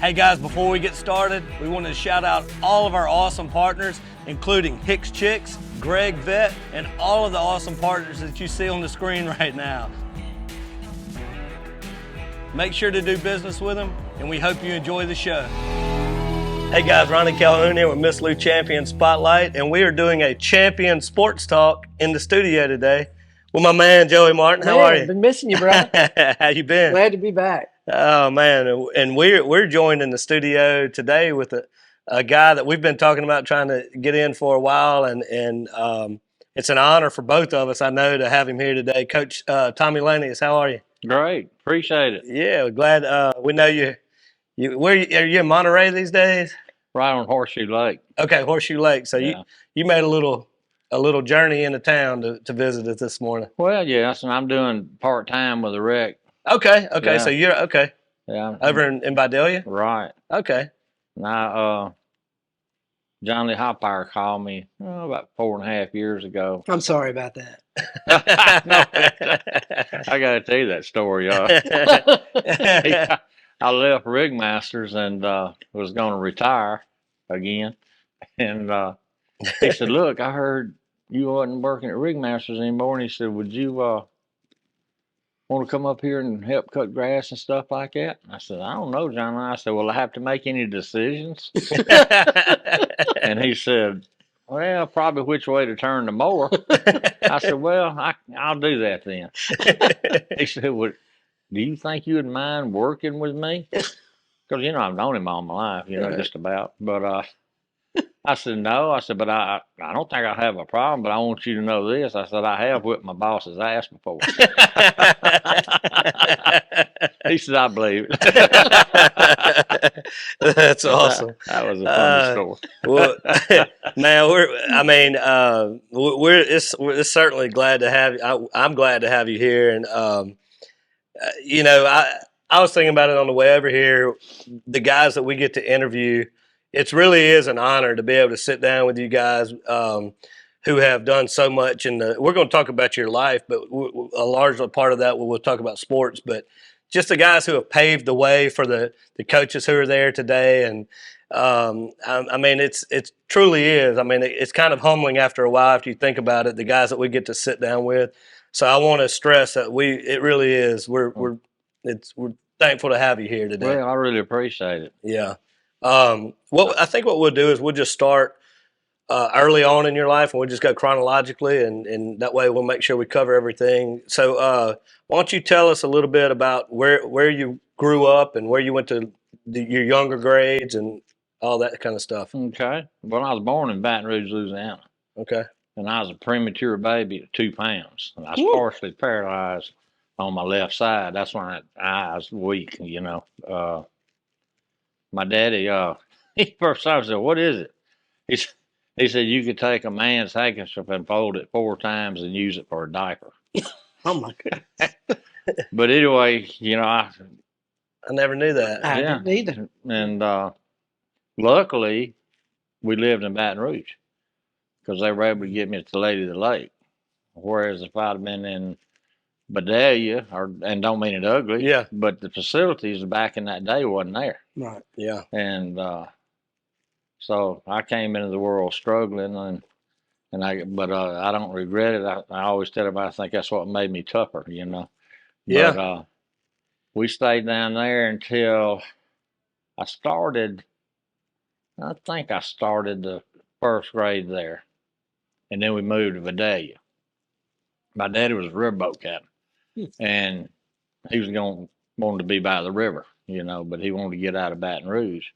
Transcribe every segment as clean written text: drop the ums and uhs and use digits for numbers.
Hey guys, before we get started, we want to shout out all of our awesome partners, including Hicks Chicks, Gregg Vet, and all of the awesome partners that you see on the screen right now. Make sure to do business with them, and we hope you enjoy the show. Hey guys, Ronnie Calhoun here with Miss Lou Champion Spotlight, and we are doing a Champion Sports Talk in the studio today with my man Joey Martin. How are you? Been missing you, bro. How you been? Glad to be back. Oh man, and we're joined in the studio today with a guy that we've been talking about trying to get in for a while, and it's an honor for both of us, I know, to have him here today. Coach Tommy Lanius, how are you? Great, appreciate it. Yeah, glad we know you. Are you in Monterey these days? Right on Horseshoe Lake. Okay, Horseshoe Lake. So Yeah. you made a little journey into town to visit us this morning. Well, yes, and I'm doing part time with the rec. Okay. Yeah. So you're okay Yeah, over in Vidalia. right. Okay. Now, John Lee Hopper called me about 4.5 years ago. I'm sorry about that. I got to tell you that story, y'all. I left Rigmasters and was going to retire again, and he said, "Look, I heard you wasn't working at Rigmasters anymore," and he said, "Would you want to come up here and help cut grass and stuff like that?" I said, "I don't know, John." I said, "Will I have to make any decisions?" And he said, "Well, probably which way to turn the mower." I said, "Well, I'll do that then." He said, "Well, do you think you would mind working with me?" Because, I've known him all my life, just about. But I said, "No." I said, "But I don't think I have a problem, but I want you to know this." I said, "I have whipped my boss's ass before." He said, "I believe it." That's awesome. That was a funny story. Well, man, we're certainly glad to have you. I'm glad to have you here, and I was thinking about it on the way over here. The guys that we get to interview, it really is an honor to be able to sit down with you guys who have done so much. We're going to talk about your life, but a large part of that we'll talk about sports. But just the guys who have paved the way for the coaches who are there today, and it truly is. It's kind of humbling after a while if you think about it. The guys that we get to sit down with. So I want to stress that it really is. We're thankful to have you here today. Well, I really appreciate it. Yeah. I think what we'll do is we'll just start early on in your life, and we'll just go chronologically, and that way we'll make sure we cover everything. So why don't you tell us a little bit about where you grew up and where you went to your younger grades and all that kind of stuff. Okay. Well, I was born in Baton Rouge, Louisiana. Okay. And I was a premature baby at 2 pounds. And I was Woo. partially paralyzed on my left side. That's when I was weak, My daddy, he first time said, "What is it?" He said, "You could take a man's handkerchief and fold it 4 times and use it for a diaper." Oh my goodness. But anyway, I never knew that. I didn't either. And luckily, we lived in Baton Rouge because they were able to get me to the Lady of the Lake. Whereas if I'd have been in Vidalia, and don't mean it ugly, Yeah. but the facilities back in that day wasn't there. Right. Yeah. And so I came into the world struggling, but I don't regret it. I always tell everybody I think that's what made me tougher, Yeah. But we stayed down there until I think I started the 1st grade there. And then we moved to Vidalia. My daddy was a riverboat captain. And he was wanted to be by the river, but he wanted to get out of Baton Rouge.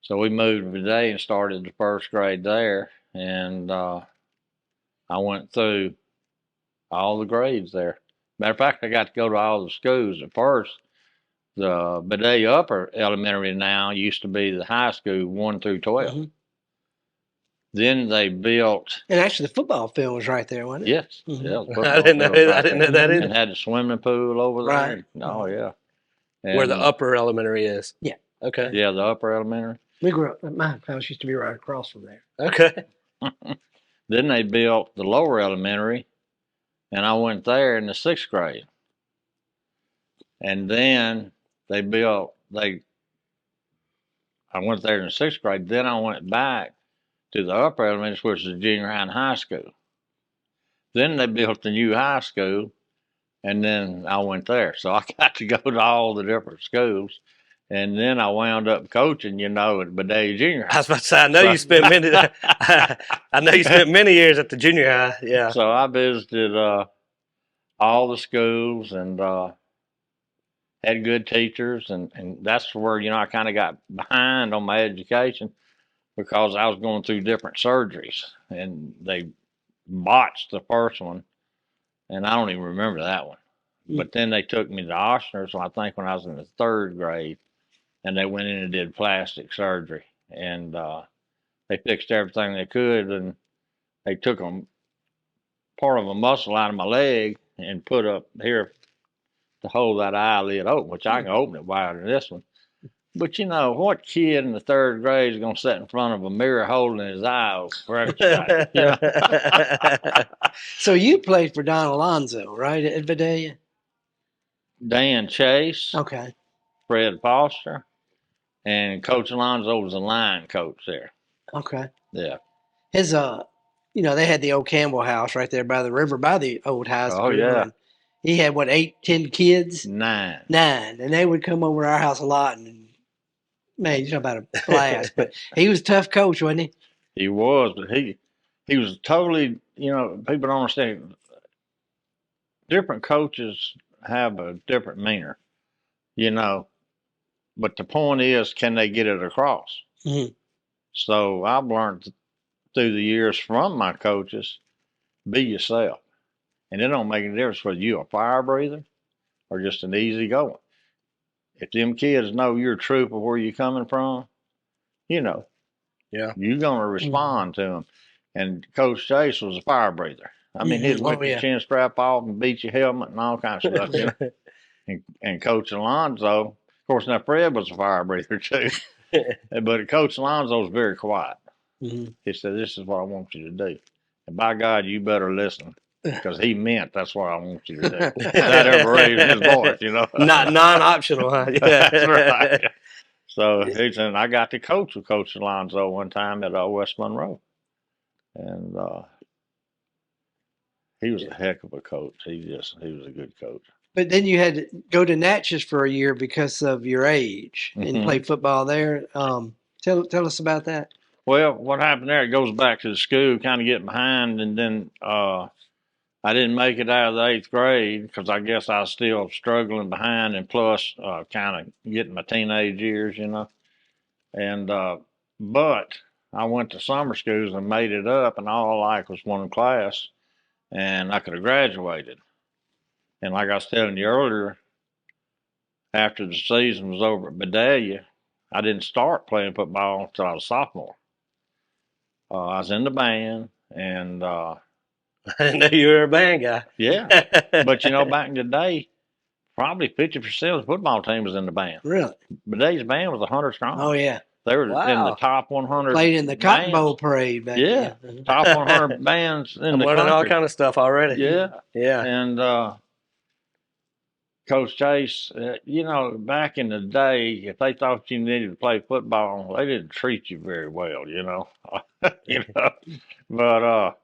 So we moved to Vidalia and started the 1st grade there. And I went through all the grades there. Matter of fact, I got to go to all the schools. At first, the Vidalia Upper Elementary now used to be the high school 1 through 12. Mm-hmm. Then they built. And actually, the football field was right there, wasn't it? Yes. Mm-hmm. Yeah, I didn't know that either. And had the swimming pool over there. Right. Oh, yeah. And, Where the upper elementary is. Yeah. Okay. Yeah, the upper elementary. We grew up. My house used to be right across from there. Okay. Then they built the lower elementary, and I went there in the 6th grade. And then they I went there in the 6th grade. Then I went back to the upper elementary, which is junior high and high school. Then they built the new high school, and then I went there. So I got to go to all the different schools. And then I wound up coaching, at Bedaya Junior High. I was about to say, I know you spent many. I know you spent many years at the junior high. Yeah. So I visited all the schools and had good teachers, and that's where I kind of got behind on my education because I was going through different surgeries, and they botched the first one, and I don't even remember that one. But then they took me to Oshner, so I think when I was in the 3rd grade, and they went in and did plastic surgery, and they fixed everything they could, and they took part of a muscle out of my leg and put up here to hold that eyelid open, which I can open it wider than this one. But what kid in the 3rd grade is going to sit in front of a mirror holding his eye open? So you played for Don Alonzo, right, at Vidalia? Dan Chase, Okay. Fred Foster, and Coach Alonzo was a line coach there. Okay. Yeah. His they had the old Campbell house right there by the river, by the old high school. Oh, yeah. And he had, 8, 10 kids? 9. 9. And they would come over to our house a lot. And, man, you talk about a blast. But he was a tough coach, wasn't he? He was, but he was totally, people don't understand. Different coaches have a different manner, But the point is, can they get it across? Mm-hmm. So I've learned through the years from my coaches, be yourself. And it don't make any difference whether you're a fire breather or just an easy going. If them kids know you're true for where you're coming from, Yeah. you're going to respond to them. And Coach Chase was a fire breather. I mean, he'd whip your chin strap off and beat your helmet and all kinds of stuff. And Coach Alonzo, of course, now Fred was a fire breather too. But Coach Alonzo was very quiet. Mm-hmm. He said, "This is what I want you to do. And by God, you better listen." Because he meant that's what I want you to do. That ever raised his voice, Not non-optional, huh? Yeah. That's right. So he said, I got to coach with Coach Alonzo one time at West Monroe. And he was a heck of a coach. He was a good coach. But then you had to go to Natchez for a year because of your age and play football there. Tell us about that. Well, what happened there, it goes back to the school, kind of getting behind, and then I didn't make it out of the 8th grade because I guess I was still struggling behind, and plus kind of getting my teenage years, And but I went to summer schools and made it up, and all I liked was one class, and I could have graduated. And like I was telling you earlier, after the season was over at Vidalia, I didn't start playing football until I was a sophomore. I was in the band, and I didn't know you were a band guy. Yeah. But, back in the day, probably 50% of the football team was in the band. Really? Vidalia's band was 100 strong. Oh, yeah. They were in the top 100. Played in the Cotton Bowl parade back then. Top 100 bands in the country. Learning all kind of stuff already. Yeah. Yeah. And Coach Chase, back in the day, if they thought you needed to play football, they didn't treat you very well, But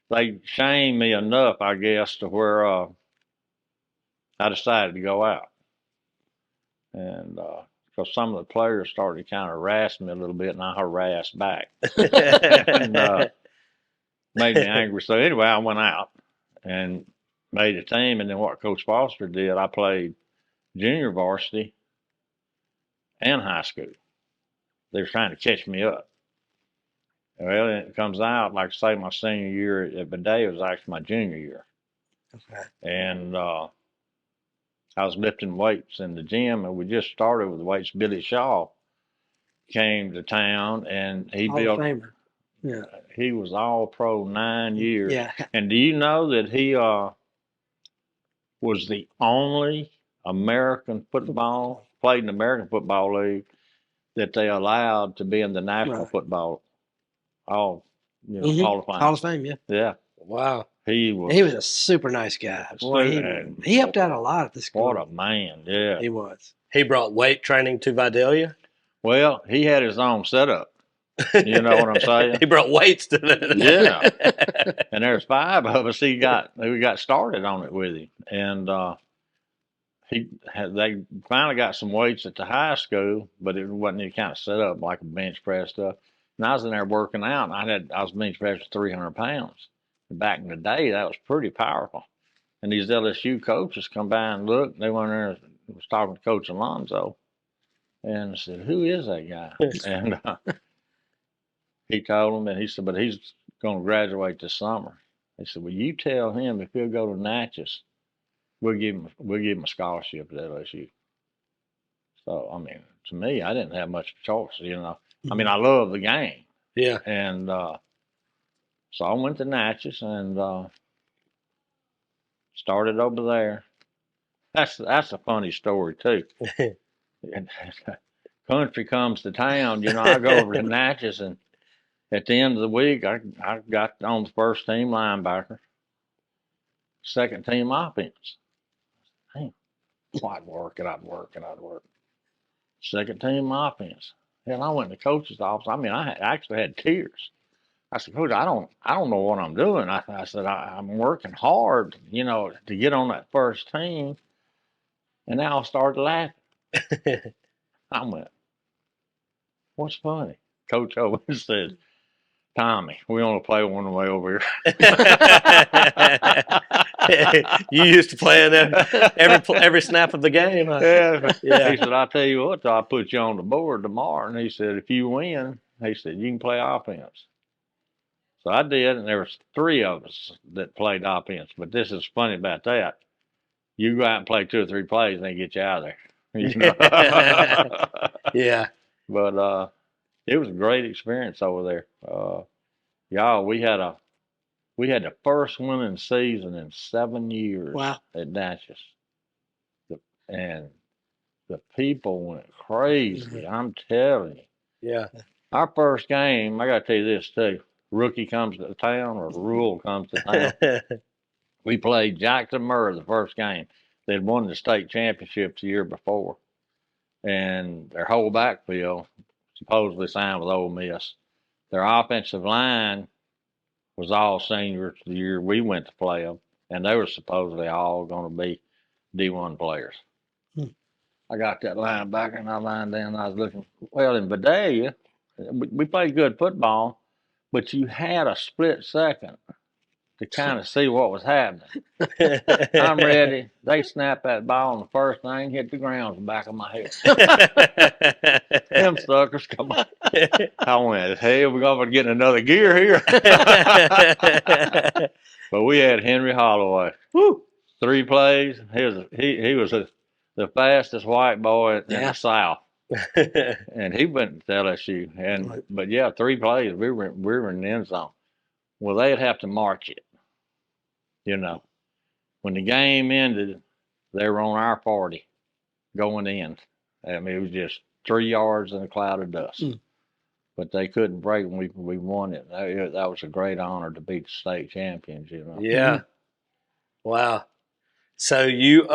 they shamed me enough, I guess, to where I decided to go out. And because some of the players started kind of harassing me a little bit, and I harassed back. And made me angry. So anyway, I went out and made a team. And then what Coach Foster did, I played junior varsity and high school. They were trying to catch me up. Well, it comes out, like I say, my senior year at Vidalia was actually my junior year. Okay. And I was lifting weights in the gym, and we just started with weights. Billy Shaw came to town, and he built. Hall of Famer. Yeah. He was all pro 9 years. Yeah. And do you know that he was the only American football, played in the American Football League, that they allowed to be in the National Football Hall of Fame. Hall of Fame, yeah. Yeah. Wow. He was a super nice guy. Boy, he helped out a lot at the school. What a man, yeah. He was. He brought weight training to Vidalia? Well, he had his own setup. You know what I'm saying? He brought weights to that. Yeah. And there's 5 of us. We got started on it with him, and they finally got some weights at the high school, but it wasn't any kind of set up like a bench press stuff. And I was in there working out, and I was bench pressing 300 pounds. And back in the day, that was pretty powerful. And these LSU coaches come by and look. They went in there and was talking to Coach Alonzo, and said, "Who is that guy?" And he told them, and he said, "But he's going to graduate this summer." He said, "Well, you tell him if he'll go to Natchez, we'll give him a scholarship at LSU." So, I mean, to me, I didn't have much choice, you know. I mean, I love the game. Yeah. And so I went to Natchez and started over there. That's a funny story, too. Country comes to town, you know, I go over to Natchez, and at the end of the week, I got on the first team linebacker, second team offense. Damn. Well, I'd work. Second team offense. Hell, I went to the coach's office. I mean, I actually had tears. I said, "Coach, I don't know what I'm doing." I said, I'm working hard, you know, to get on that first team. And now I started laughing. I went, "What's funny?" Coach always says, "Tommy, we only play one way over here." You used to playing every snap of the game. Huh? Yeah. He said, "I'll tell you what, I'll put you on the board tomorrow." And he said, "If you win," he said, "you can play offense." So I did, and there was 3 of us that played offense. But this is funny about that. You go out and play 2 or 3 plays, and they get you out of there. You know? Yeah. But it was a great experience over there. Y'all, we had the first winning season in 7 years. Wow. At Natchez. And the people went crazy. I'm telling you. Yeah. Our first game, I got to tell you this too. Rookie comes to town, or Rule comes to town. We played Jackson Murray the first game. They'd won the state championship the year before. And their whole backfield supposedly signed with Ole Miss. Their offensive line was all seniors the year we went to play them. And they were supposedly all going to be D1 players. I got that linebacker, and I lined down, and I was looking. Well, in Vidalia, we played good football, but you had a split second to kind of see what was happening. I'm ready. They snapped that ball, and the first thing hit the ground was the back of my head. Them suckers, come on. I went, "Hey, we're going to get in another gear here." But we had Henry Holloway. Woo! 3 plays. He was the fastest white boy in the South. And he went to LSU. But yeah, 3 plays. We were in the end zone. Well, they'd have to march it. You know, when the game ended, they were on our 40 going in. I mean, it was just 3 yards in a cloud of dust. But they couldn't break, and we won it. That was a great honor to beat the state champions, you know. Yeah. Wow. So you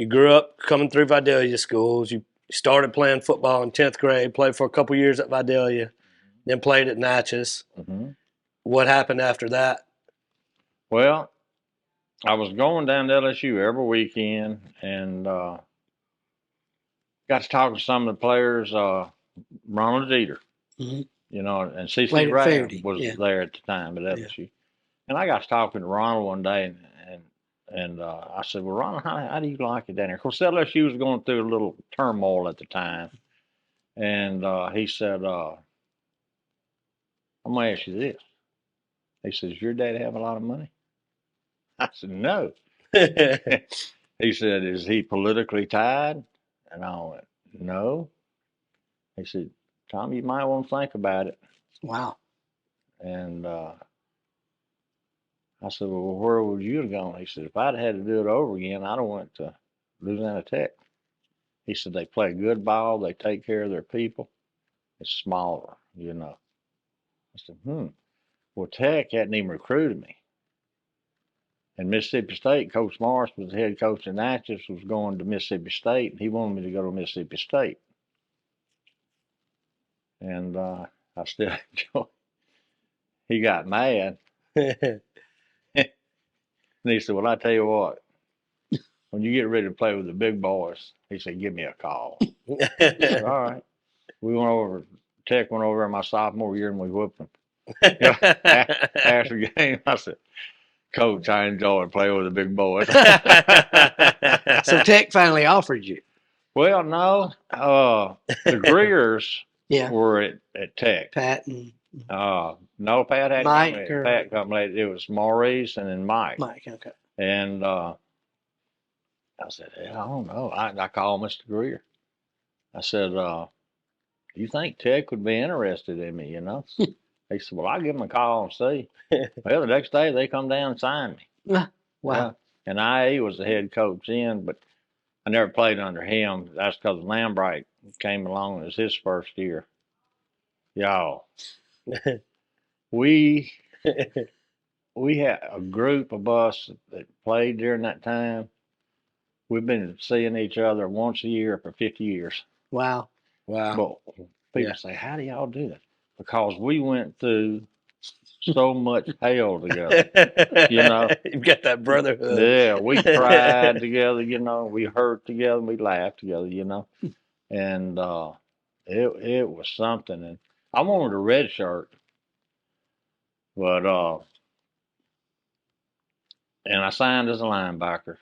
grew up coming through Vidalia schools. You started playing football in 10th grade, played for a couple years at Vidalia, then played at Natchez. What happened after that? Well, I was going down to LSU every weekend, and got to talk to some of the players. Ronald Jeter, you know, and C.C. Ray was there at the time at LSU. Yeah. And I got to talking to Ronald one day, and I said, "Well, Ronald, how do you like it down there?" Of course, LSU was going through a little turmoil at the time. And he said, "I'm going to ask you this." He says, "Does your dad have a lot of money?" I said, "No." He said, "Is he politically tied?" And I went, "No." He said, "Tom, you might want to think about it." Wow. And I said, "Well, where would you have gone?" He said, "If I'd had to do it over again, I'd have went to Louisiana Tech." He said, "They play good ball. They take care of their people. It's smaller, you know." I said, Well, Tech hadn't even recruited me. And Mississippi State, Coach Morris was the head coach of Natchez, was going to Mississippi State, and he wanted me to go to Mississippi State. and I still enjoy. He got mad, and he said, "Well, I tell you what, when you get ready to play with the big boys," he said, "give me a call." I said, "All right." We went over. Tech went over in my sophomore year, and we whooped them. After the game, I said, "Coach, I enjoy playing with the big boys." So Tech finally offered you. Well, no, the Greers Yeah. were at Tech. Pat and No, Pat hadn't Mike come late. or- Pat come late. It was Maurice and then Mike. Mike. Okay. And I said, I don't know. I called Mr. Greer. I said, you think Tech would be interested in me, you know? He said, well, I'll give him a call and see. Well, the next day they come down and signed me. Wow. Yeah. And IE was the head coach then, but I never played under him. That's because Lambright came along. It was his first year. Y'all, we had a group of us that played during that time. We've been seeing each other once a year for 50 years. Wow. Wow. But people say, how do y'all do that? Because we went through so much hell together. You know? You've got that brotherhood. Yeah, we cried together, you know, we hurt together, we laughed together, you know. And it was something. And I wanted a red shirt, but and I signed as a linebacker.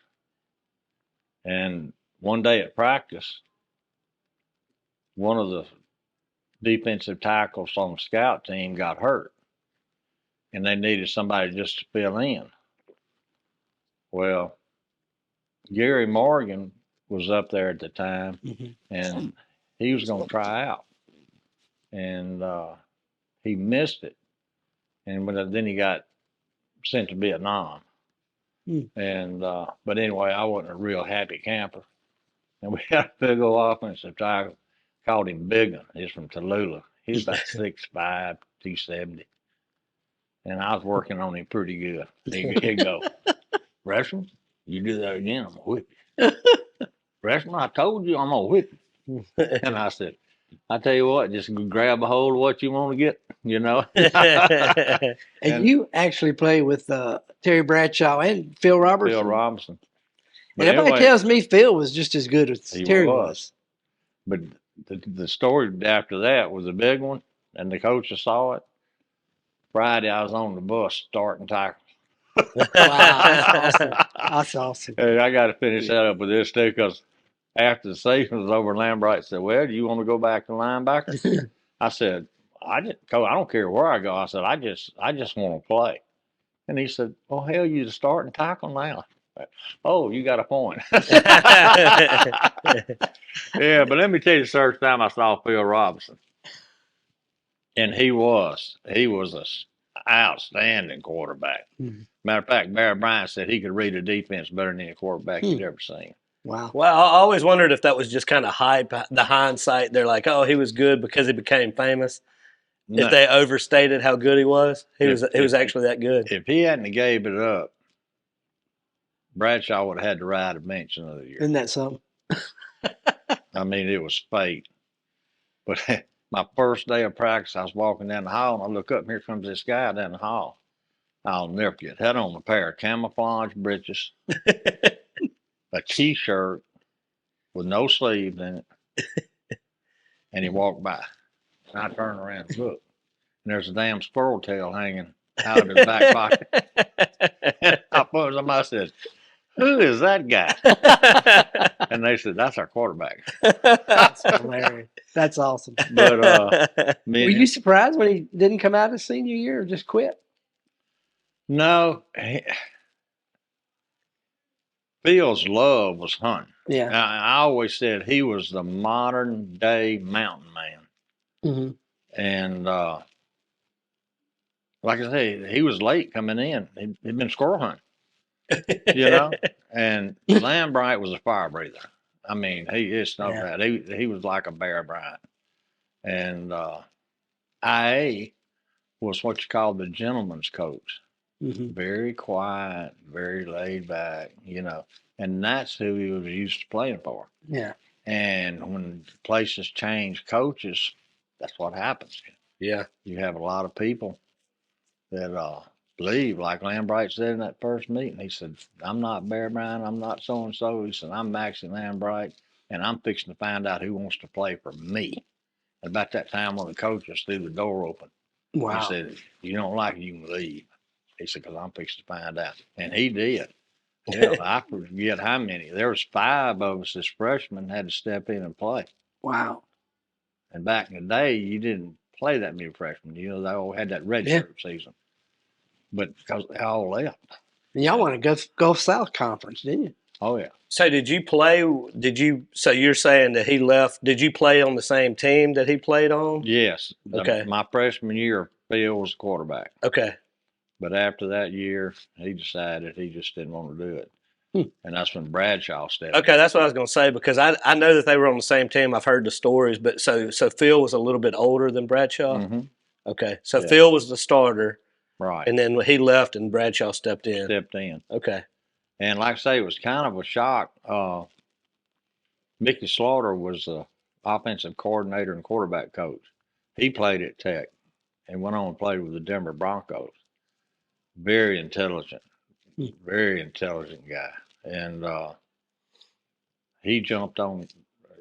And one day at practice, one of the defensive tackles on the scout team got hurt, and they needed somebody just to fill in. Well, Gary Morgan was up there at the time, and he was going to try out, and he missed it, and then he got sent to Vietnam. And but anyway, I wasn't a real happy camper, and we had a big old offensive tackle. Called him Big Un. He's from Tallulah. He's about 6'5", 270. And I was working on him pretty good. He'd go, Wrestling, you do that again, I'm going to whip you. Wrestling, I told you I'm going to whip you. And I said, I tell you what, just grab a hold of what you want to get, you know. And you actually play with Terry Bradshaw and Phil Robertson. Phil Robinson. And everybody tells me Phil was just as good as Terry was. But the story after that was a big one, and the coaches saw it. Friday, I was on the bus starting tackle. Wow, that's awesome. That's awesome. Hey, I got to finish that up with this too, because after the season was over, Lambright said, "Well, do you want to go back to linebacker?" I said, I don't care where I go." I said, I just want to play." And he said, "Oh, hell, you the starting tackle now." Oh, you got a point. Yeah, but let me tell you the first time I saw Phil Robinson. And he was an outstanding quarterback. Matter of fact, Barry Bryant said he could read a defense better than any quarterback you'd ever seen. Wow. Well, I always wondered if that was just kind of hype, the hindsight. They're like, oh, he was good because he became famous. No. If they overstated how good he was, he was actually that good. If he hadn't gave it up, Bradshaw would have had to ride a bench another year. Isn't that something? I mean, it was fate. But my first day of practice, I was walking down the hall, and I look up, and here comes this guy down the hall. I'll never forget. Had on a pair of camouflage breeches, a T-shirt with no sleeves in it, and he walked by. And I turned around and looked, and there's a damn squirrel tail hanging out of his back pocket. And I pulled him. I said, "Who is that guy?" And they said, "That's our quarterback." That's hilarious. That's awesome. But were you surprised when he didn't come out his senior year or just quit? No. Phil's love was hunting. Yeah. I always said he was the modern day mountain man. And like I say, he was late coming in. He'd been squirrel hunting, you know. And Lambright was a fire breather. I mean, it's no bad. He was like a Bear Bryant. And IA was what you call the gentleman's coach. Very quiet, very laid back, you know. And that's who he was used to playing for. Yeah. And when places changed coaches, that's what happens. Yeah. You have a lot of people that believe, like Lambright said in that first meeting. He said, "I'm not Bear Brown. I'm not so and so." He said, "I'm Maxie Lambright, and I'm fixing to find out who wants to play for me." And about that time, one of the coaches threw the door open. Wow. He said, "If you don't like it, you can leave." He said, "Because I'm fixing to find out," and he did. Yeah, I forget how many. There was 5 of us as freshmen had to step in and play. Wow. And back in the day, you didn't play that many freshmen. You know, they all had that red shirt season. But because they all left. And y'all won a Gulf South Conference, didn't you? Oh, yeah. So did you play? So you're saying that he left? Did you play on the same team that he played on? Yes. Okay. My freshman year, Phil was quarterback. Okay. But after that year, he decided he just didn't want to do it. And that's when Bradshaw stepped in. Okay, that's what I was going to say, because I know that they were on the same team. I've heard the stories, but so Phil was a little bit older than Bradshaw? Mm-hmm. Okay, so Phil was the starter. Right. And then he left and Bradshaw stepped in. Okay. And like I say, it was kind of a shock. Mickey Slaughter was the offensive coordinator and quarterback coach. He played at Tech and went on and played with the Denver Broncos. Very intelligent guy. And he jumped on.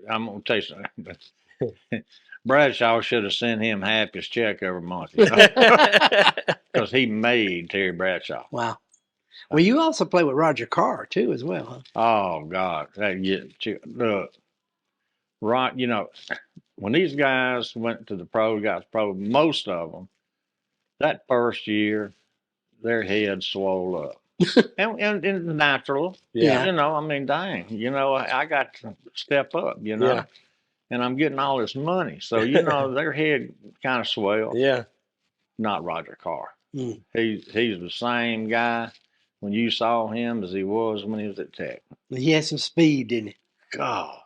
I'm going to tell you something. Bradshaw should have sent him half his check every month. Because he made Terry Bradshaw. Wow. Well, you also play with Roger Carr, too, as well, huh? Oh, God. Look, Ron, you know, when these guys went to the pro, most of them, that first year, their heads swole up. and it's natural. Yeah. You know, I mean, dang, you know, I got to step up, you know. Yeah. And I'm getting all this money. So, you know, their head kind of swells. Yeah. Not Roger Carr. Mm. He's the same guy when you saw him as he was when he was at Tech. He had some speed, didn't he? God.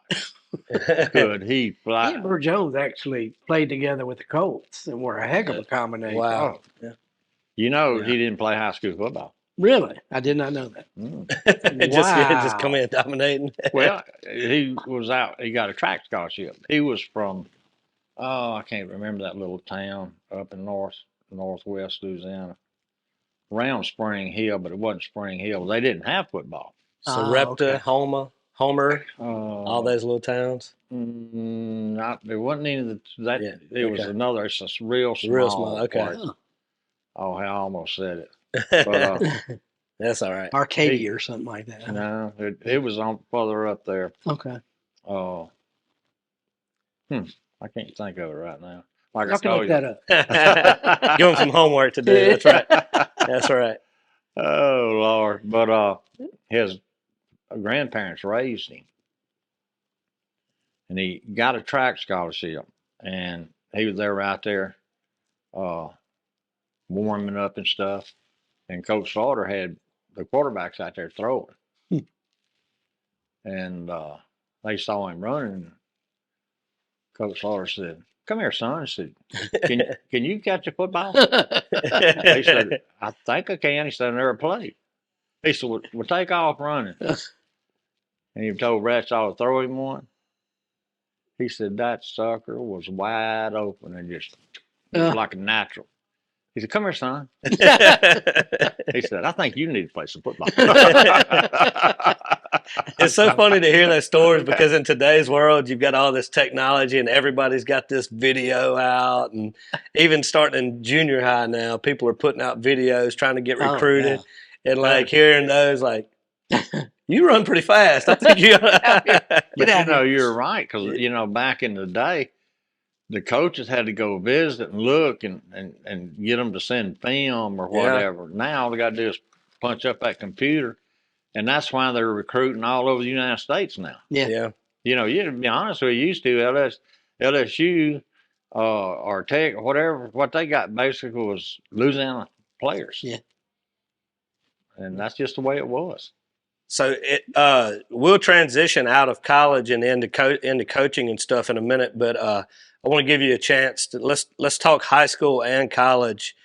Could he fly? He and Burr Jones actually played together with the Colts and were a heck of a combination. Wow. Oh. Yeah. You know, he didn't play high school football. Really? I did not know that. Just come in dominating. Well, he was out. He got a track scholarship. He was from, I can't remember that little town up in northwest Louisiana. Around Spring Hill, but it wasn't Spring Hill. They didn't have football. Sarepta, Homer, all those little towns. There wasn't any of that. Yeah, It was another. It's a real small. Okay. Place. Oh, I almost said it. But, that's all right. Arcadia or something like that. Huh? No, it was on further up there. Okay. Oh, I can't think of it right now. Like I can look that up. Give him some homework to do. That's right. That's right. Oh Lord! But his grandparents raised him, and he got a track scholarship, and he was there right there, warming up and stuff. And Coach Slaughter had the quarterbacks out there throwing, and they saw him running. Coach Slaughter said, "Come here, son." He said, "Can you catch a football?" He said, "I think I can." He said, "I never played." He said, "We'll take off running." And he told Bradshaw to throw him one. He said that sucker was wide open and just like a natural. He said, "Come here, son." He said, "I think you need to play some football." It's so funny to hear those stories because in today's world, you've got all this technology and everybody's got this video out. And even starting in junior high now, people are putting out videos trying to get recruited. And like hearing those, like, you run pretty fast. I think you. But you know, you're right. Because, you know, back in the day, the coaches had to go visit and look and get them to send film or whatever. Now all they got to do is punch up that computer, and that's why they're recruiting all over the United States now. Yeah. You know, you to be honest with you, used to LSU or Tech or whatever, what they got basically was Louisiana players. Yeah. And that's just the way it was. So we'll transition out of college and into coaching and stuff in a minute, but I want to give you a chance to let's talk high school and college.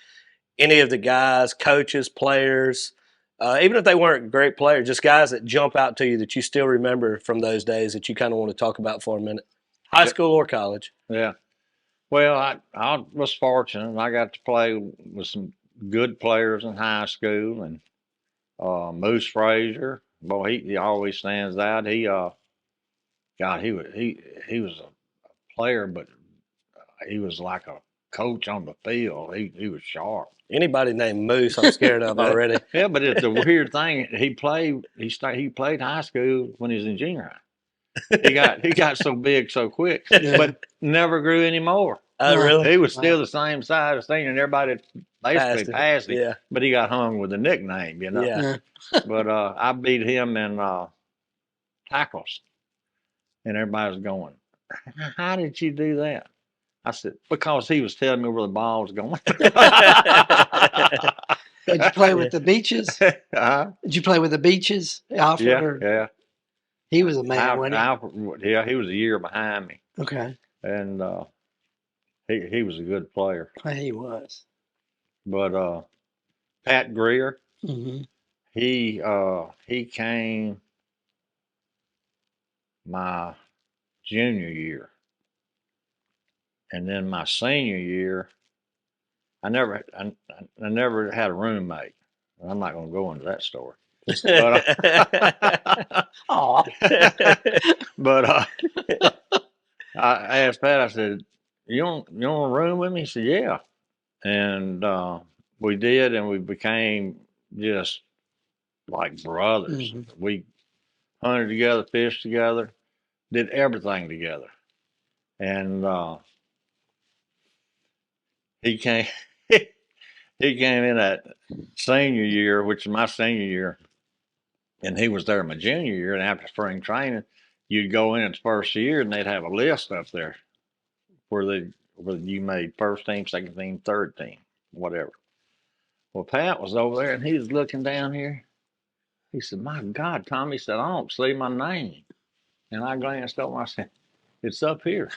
Any of the guys, coaches, players, even if they weren't great players, just guys that jump out to you that you still remember from those days that you kind of want to talk about for a minute. High school or college. Yeah. Well, I was fortunate. I got to play with some good players in high school, and Moose Frazier. Boy, he always stands out. God, he was a player, but he was like a coach on the field. He was sharp. Anybody named Moose, I'm scared of already. Yeah, but it's the weird thing. He played high school when he was in junior high. He got so big so quick, but never grew anymore. Oh, really? He was still the same size as senior, and everybody basically passed him. Yeah. But he got hung with a nickname, you know. Yeah. But I beat him in tackles, and everybody was going, "How did you do that?" I said, "Because he was telling me where the ball was going." Did you play with the Beaches? Uh-huh. Did you play with the Beaches? Alfred, Yeah. He was a man, wasn't he? Alfred, yeah, he was a year behind me, Okay. and he was a good player. He was. But Pat Greer, Mm-hmm. he came my junior year, and then my senior year, I never had a roommate. I'm not going to go into that story. But, but I asked Pat. I said, "You want a room with me?" He said, "Yeah." And we did, and we became just like brothers. Mm-hmm. We hunted together, fished together, did everything together. And he came he came in that senior year, which is my senior year, and he was there my junior year. And after spring training, you'd go in its first year, and they'd have a list up there where you made first team, second team, third team, whatever. Well, Pat was over there, and he was looking down here. He said, "My God, Tommy," said, "I don't see my name." And I glanced over. I said, "It's up here."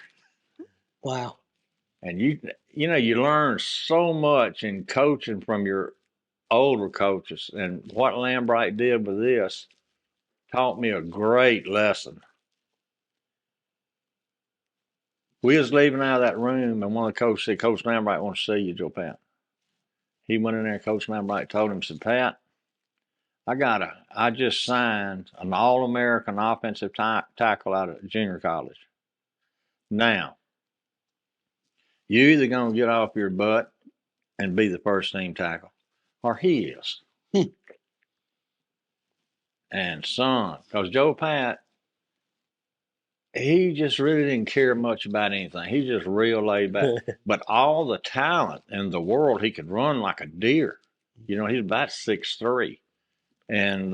Wow. And you learn so much in coaching from your older coaches. And what Lambright did with this taught me a great lesson. We was leaving out of that room, and one of the coaches said, "Coach Lambright wants to see you, Joe Pat." He went in there, and Coach Lambright told him, said, "Pat, I just signed an All-American offensive tackle out of junior college. Now, you either going to get off your butt and be the first team tackle, or he is." And son, because Joe Pat, he just really didn't care much about anything. He's just real laid back. But all the talent in the world, he could run like a deer. You know, he's about 6'3". And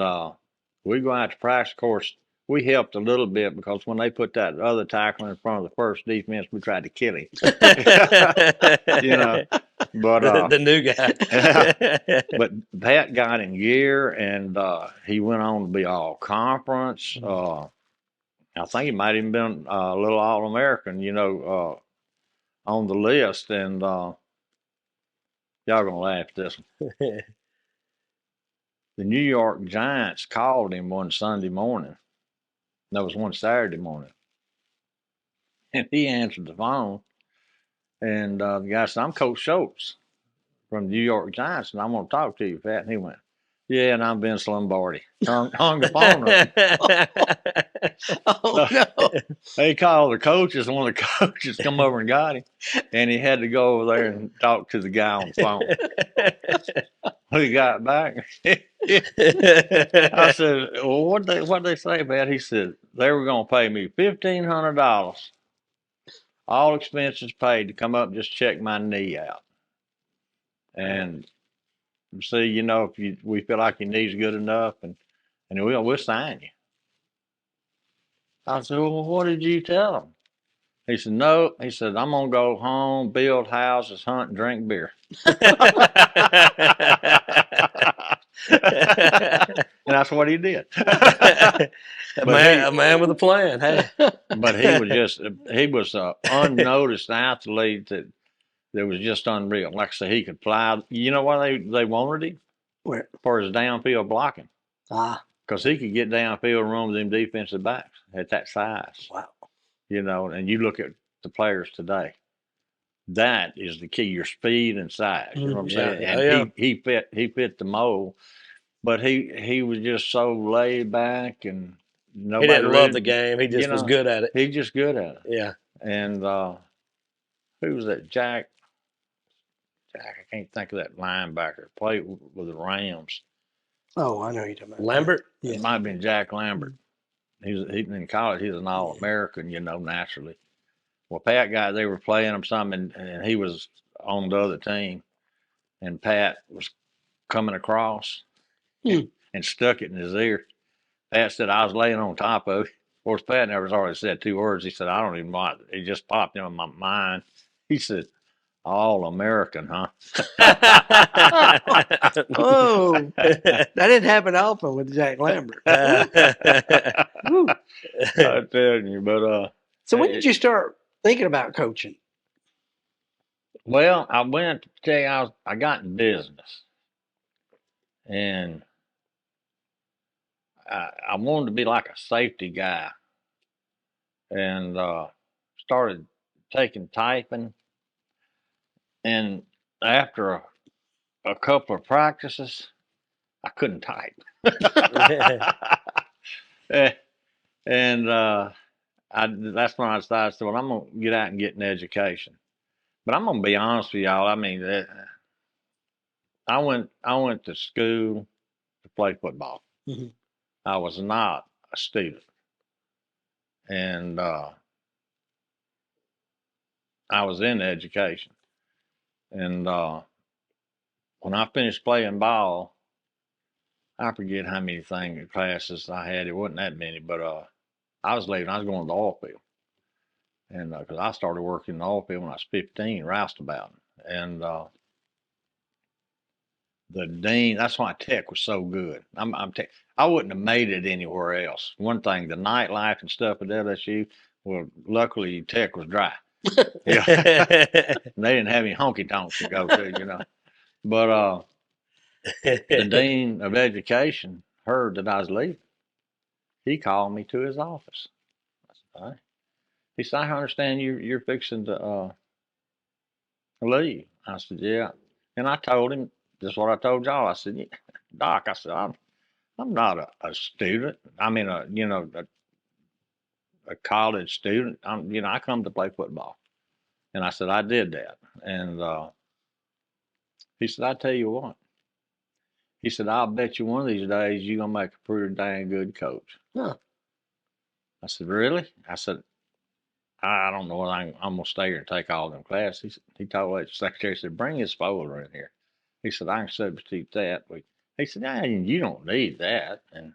we go out to practice. Of course, we helped a little bit because when they put that other tackle in front of the first defense, we tried to kill him. You know, but the new guy. but Pat got in gear, and he went on to be all conference. I think he might even been a little All American, on the list. And y'all gonna laugh at this one. The New York Giants called him one Sunday morning. That was one Saturday morning. And he answered the phone. And the guy said, "I'm Coach Schultz from the New York Giants, and I want to talk to you, Pat." And he went, "Yeah, and I'm Vince Lombardi." Hung the phone up. Oh, no. They called the coaches, and one of the coaches come over and got him. And he had to go over there and talk to the guy on the phone. When he got back, I said, "Well, what'd they say, Pat?" He said, "They were going to pay me $1,500, all expenses paid, to come up and just check my knee out. And see, if we feel like your knee's good enough, and we'll sign you." I said, "Well, what did you tell them?" He said, "No." He said, "I'm going to go home, build houses, hunt, and drink beer." And that's what he did. a man with a plan. Hey. But he was an unnoticed athlete that was just unreal. Like I said, he could fly. You know why they wanted him? Where? For his downfield blocking. Because he could get downfield and run with them defensive backs at that size. Wow. And you look at the players today. that is the key, your speed and size. You know what I'm saying? Yeah. And Oh, yeah. he fit the mold, but he was just so laid back and He nobody didn't love really, the game. He you just was know, good at it. he's just good at it. Yeah. And who was that? Jack, I can't think of that linebacker. Played with the Rams. Oh, I know you're talking about Lambert. It Yeah. might have been Jack Lambert. He in college. He's an All-American, you know, naturally. Well, Pat they were playing him something, and he was on the other team, and Pat was coming across and stuck it in his ear. Pat said, I was laying on top of it. Of course, Pat never already said 2 words. He said, I don't even want it. It just popped in my mind. He said, All-American, huh? Oh, that didn't happen often with Jack Lambert. Woo. I'm telling you, but So when did you start thinking about coaching? well, I went to tell you, I got in business, and I wanted to be like a safety guy, and started taking typing. And after a couple of practices, I couldn't type. And that's when I decided, well, I'm going to get out and get an education. But I'm going to be honest with y'all. I mean, I went to school to play football. Mhm. I was not a student. And I was in education. And when I finished playing ball, I forget how many classes I had. It wasn't that many, but I was leaving. I was going to the oil field. And because I started working in the oil field when I was 15, roustabout. And the dean, that's why Tech was so good. I wouldn't have made it anywhere else. One thing, the nightlife and stuff at LSU, well, luckily Tech was dry. Yeah. They didn't have any honky tonks to go to, you know. But the dean of education heard that I was leaving. He called me to his office. I said, all right. He said, I understand you're fixing to leave. I said, yeah. And I told him just what I told y'all. I said, yeah, Doc, I said, I'm not a student. I mean, a college student. I come to play football. And I said, I did that. And he said, I tell you what. He said, I'll bet you one of these days you're going to make a pretty dang good coach. Huh. I said, really? I said, I don't know whether I'm going to stay here and take all them classes. He told the secretary, said, bring his folder in here. He said, I can substitute that. He said, nah, you don't need that. And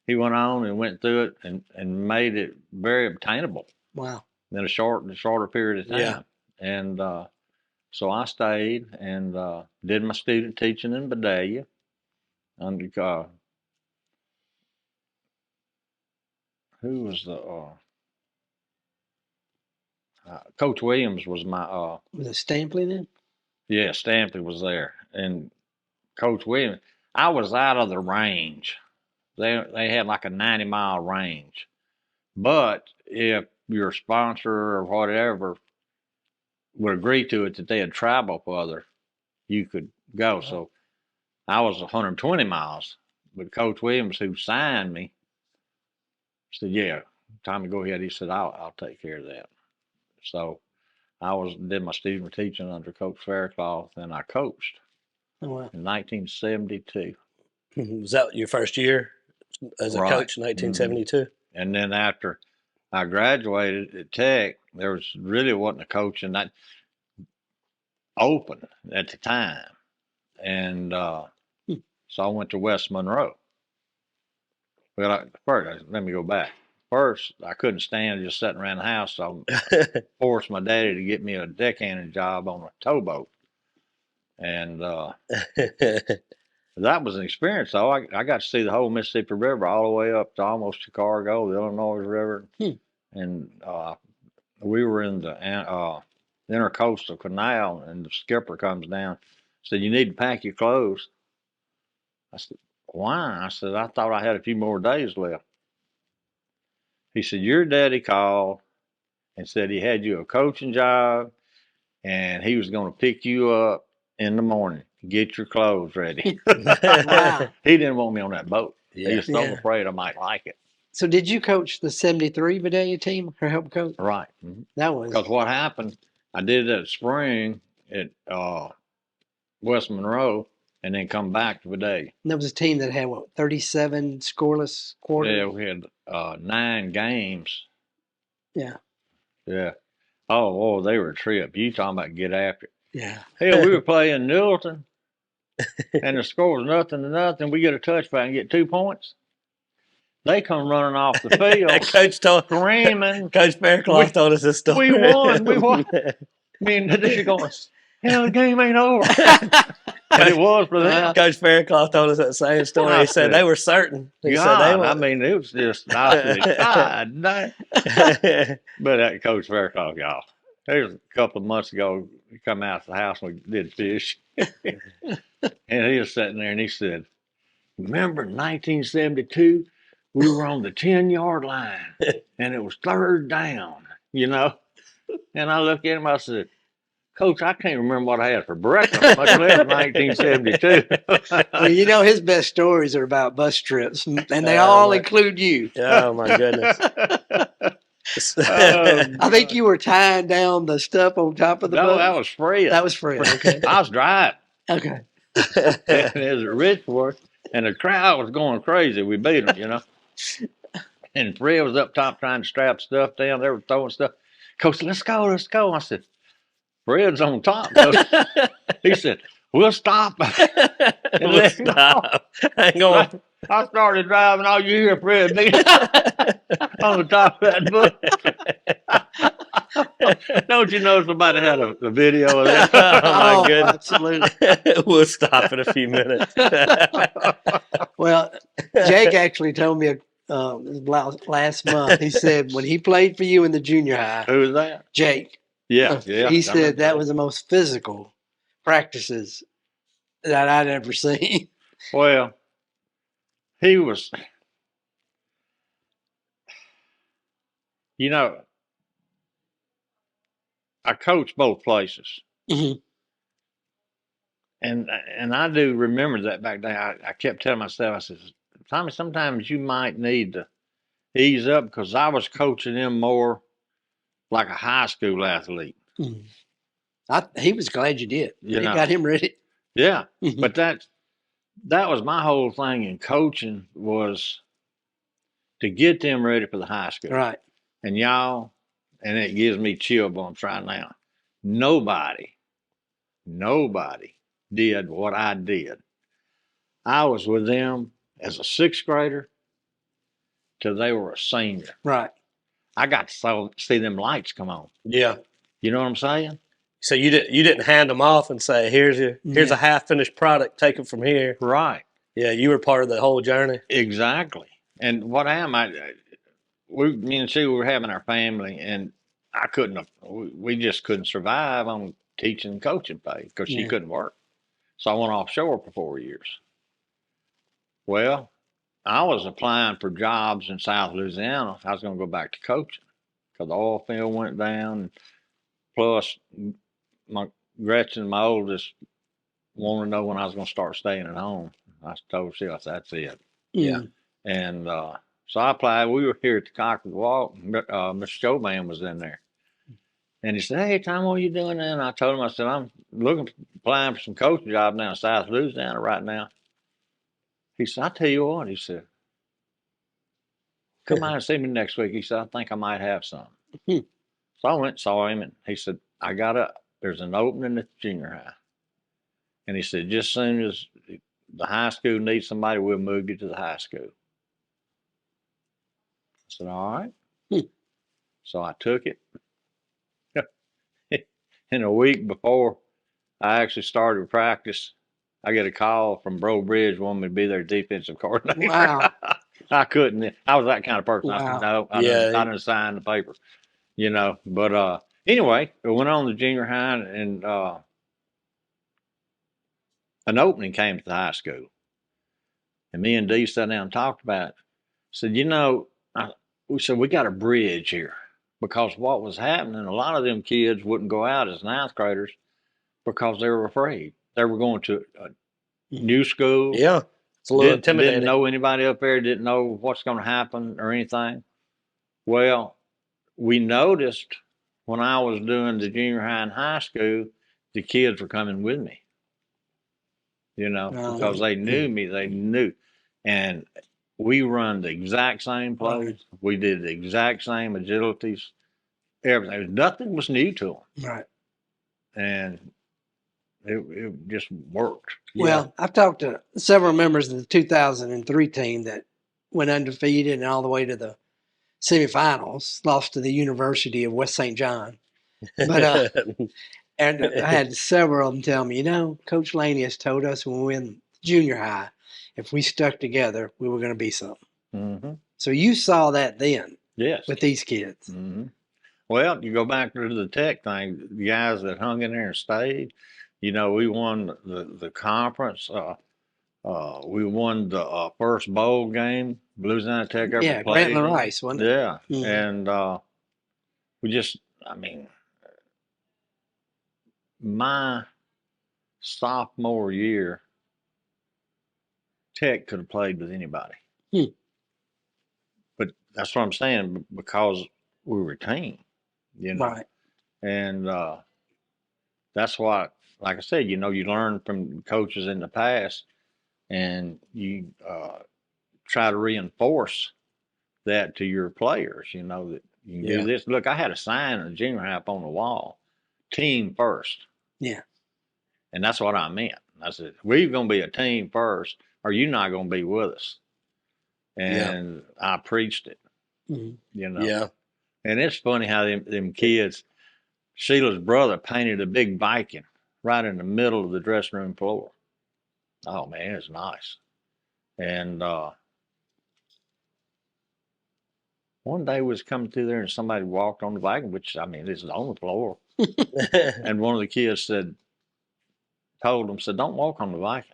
he went on and went through it and made it very obtainable. Wow. In a shorter period of time. Yeah. And so I stayed and did my student teaching in Vidalia under who was the Coach Williams was my Was it Stampley then? yeah, Stampley was there. And Coach Williams, I was out of the range. They had like a 90-mile range. But if your sponsor or whatever would agree to it that they'd travel further, you could go. So I was 120 miles, but Coach Williams, who signed me, said, "Yeah, Tommy, go ahead." He said, "I'll take care of that." So I did my student teaching under Coach Faircloth, and I coached Oh, wow. in 1972. Was that your first year as a Right. coach in 1972? And then after I graduated at Tech, there wasn't a coaching that open at the time, and so I went to West Monroe. Well, first, let me go back. First, I couldn't stand just sitting around the house, so I forced my daddy to get me a deckhanding job on a towboat. And that was an experience, though. I got to see the whole Mississippi River all the way up to almost Chicago, the Illinois River. And we were in the Intercoastal Canal, and the skipper comes down, said, "You need to pack your clothes." I said, "Why?" I said, "I thought I had a few more days left." He said, "Your daddy called and said he had you a coaching job. and he was going to pick you up in the morning to get your clothes ready. Wow. He didn't want me on that boat. He Yeah. was so Yeah. afraid I might like it. So did you coach the 73 Vidalia team or help coach? Right. That was Because what happened, I did that spring at West Monroe and then come back to Vidalia. that was a team that had what 37 scoreless quarters. Yeah, we had 9 games. Yeah. Yeah. Oh, they were a trip. You talking about get after it. Yeah. Hell, we were playing Newton, and the score was 0-0. We get a touchback and get 2 points. They come running off the field, screaming. Coach Faircloth told us this story. We won. We won. I mean, they're going, hell, the game ain't over. But it was for them. Coach Faircloth told us that same story. He said they were certain. He said they were. I mean, it was just, I said, God dang. But that Coach Faircloth, y'all, there's a couple of months ago, we come out to the house and we did fish. And he was sitting there and he said, remember in 1972, we were on the 10-yard line and it was 3rd down, you know? And I looked at him, I said, Coach, I can't remember what I had for breakfast, much less 1972. Well, you know, his best stories are about bus trips, and they all include you. Oh, my goodness. I think you were tying down the stuff on top of the boat. No, that was Fred. That was Fred. Okay. I was driving. Okay. And it was at Richworth, and the crowd was going crazy. We beat them, you know. And Fred was up top trying to strap stuff down. They were throwing stuff. Coach, let's go, let's go. I said, Fred's on top, Coach. He said, we'll stop. We'll stop. Hang on. I started driving. All you hear Fred me on the top of that book. Don't you know somebody had a video of that? Oh, my goodness. Absolutely. We'll stop in a few minutes. Well, Jake actually told me last month. He said when he played for you in the junior high, Who was that? Jake. Yeah. He said that was the most physical practices that I'd ever seen. Well, he was, you know, I coached both places. Mhm. And I do remember that back then. I kept telling myself, I said, Tommy, sometimes you might need to ease up because I was coaching him more like a high school athlete. Mhm. He was glad you did. You You know. got him ready. Yeah. Mhm. But that was my whole thing in coaching was to get them ready for the high school. Right. And y'all, and it gives me chill bumps right now. Nobody did what I did. I was with them as a 6th grader till they were a senior. Right. I got to see them lights come on. Yeah. You know what I'm saying? So you didn't hand them off and say, here's a half finished product, take it from here. Right. Yeah, you were part of the whole journey. Exactly. And what me and she were having our family, and we just couldn't survive on teaching and coaching pay because she couldn't work. So I went offshore for 4 years. Well, I was applying for jobs in South Louisiana. I was going to go back to coaching because the oil field went down. Plus, Gretchen, my oldest, wanted to know when I was going to start staying at home. I told her, that's it. Yeah. And so I applied. We were here at the Concord Walk. Mr. Showman was in there. And he said, hey, Tom, what are you doing there? And I told him, I said, I'm applying for some coaching jobs now in South Louisiana right now. He said, I'll tell you what. He said, come out and see me next week. He said, I think I might have some. So I went and saw him, and he said, there's an opening at junior high. And he said, just as soon as the high school needs somebody, we'll move you to the high school. I said, all right. So I took it. And a week before I actually started practice, I get a call from Bro Bridge wanting me to be their defensive coordinator. Wow. I couldn't. I was that kind of person. I said, no, I didn't sign the paper, you know. But anyway, we went on to junior high, and an opening came to the high school. And me and Dee sat down and talked about it. Said, you know, we said, we got a bridge here. because what was happening, a lot of them kids wouldn't go out as ninth graders because they were afraid. They were going to a new school. Yeah. It's a little intimidating. Didn't know anybody up there, didn't know what's going to happen or anything. Well, we noticed when I was doing the junior high and high school, the kids were coming with me, because they knew me, they knew. And we run the exact same plays. Right. We did the exact same agilities, everything. Nothing was new to them. Right. And it just worked. Well, I've talked to several members of the 2003 team that went undefeated and all the way to the semifinals, lost to the University of West St. John. But and I had several of them tell me, Coach Lanius told us when we were in junior high, if we stuck together, we were going to be something. Mm-hmm. So you saw that then, yes, with these kids. Mm-hmm. Well, you go back to the tech thing, the guys that hung in there and stayed. We won the conference. We won the first bowl game. Louisiana Tech ever played. Grantland Rice, wasn't it? Yeah, mm-hmm. And we just, my sophomore year, Tech could have played with anybody. But that's what I'm saying, because we were a team, Right. And that's what, like I said, you learn from coaches in the past, and you try to reinforce that to your players, that you can do this. Look, I had a sign in the junior high up on the wall, team first. Yeah. And that's what I meant. I said, we're going to be a team first, or you're not going to be with us. And I preached it, Yeah. And it's funny how them kids, Sheila's brother painted a big Viking right in the middle of the dressing room floor. Oh, man, it's nice. And one day we was coming through there and somebody walked on the Viking, which, this is on the floor. And one of the kids told him, don't walk on the Viking.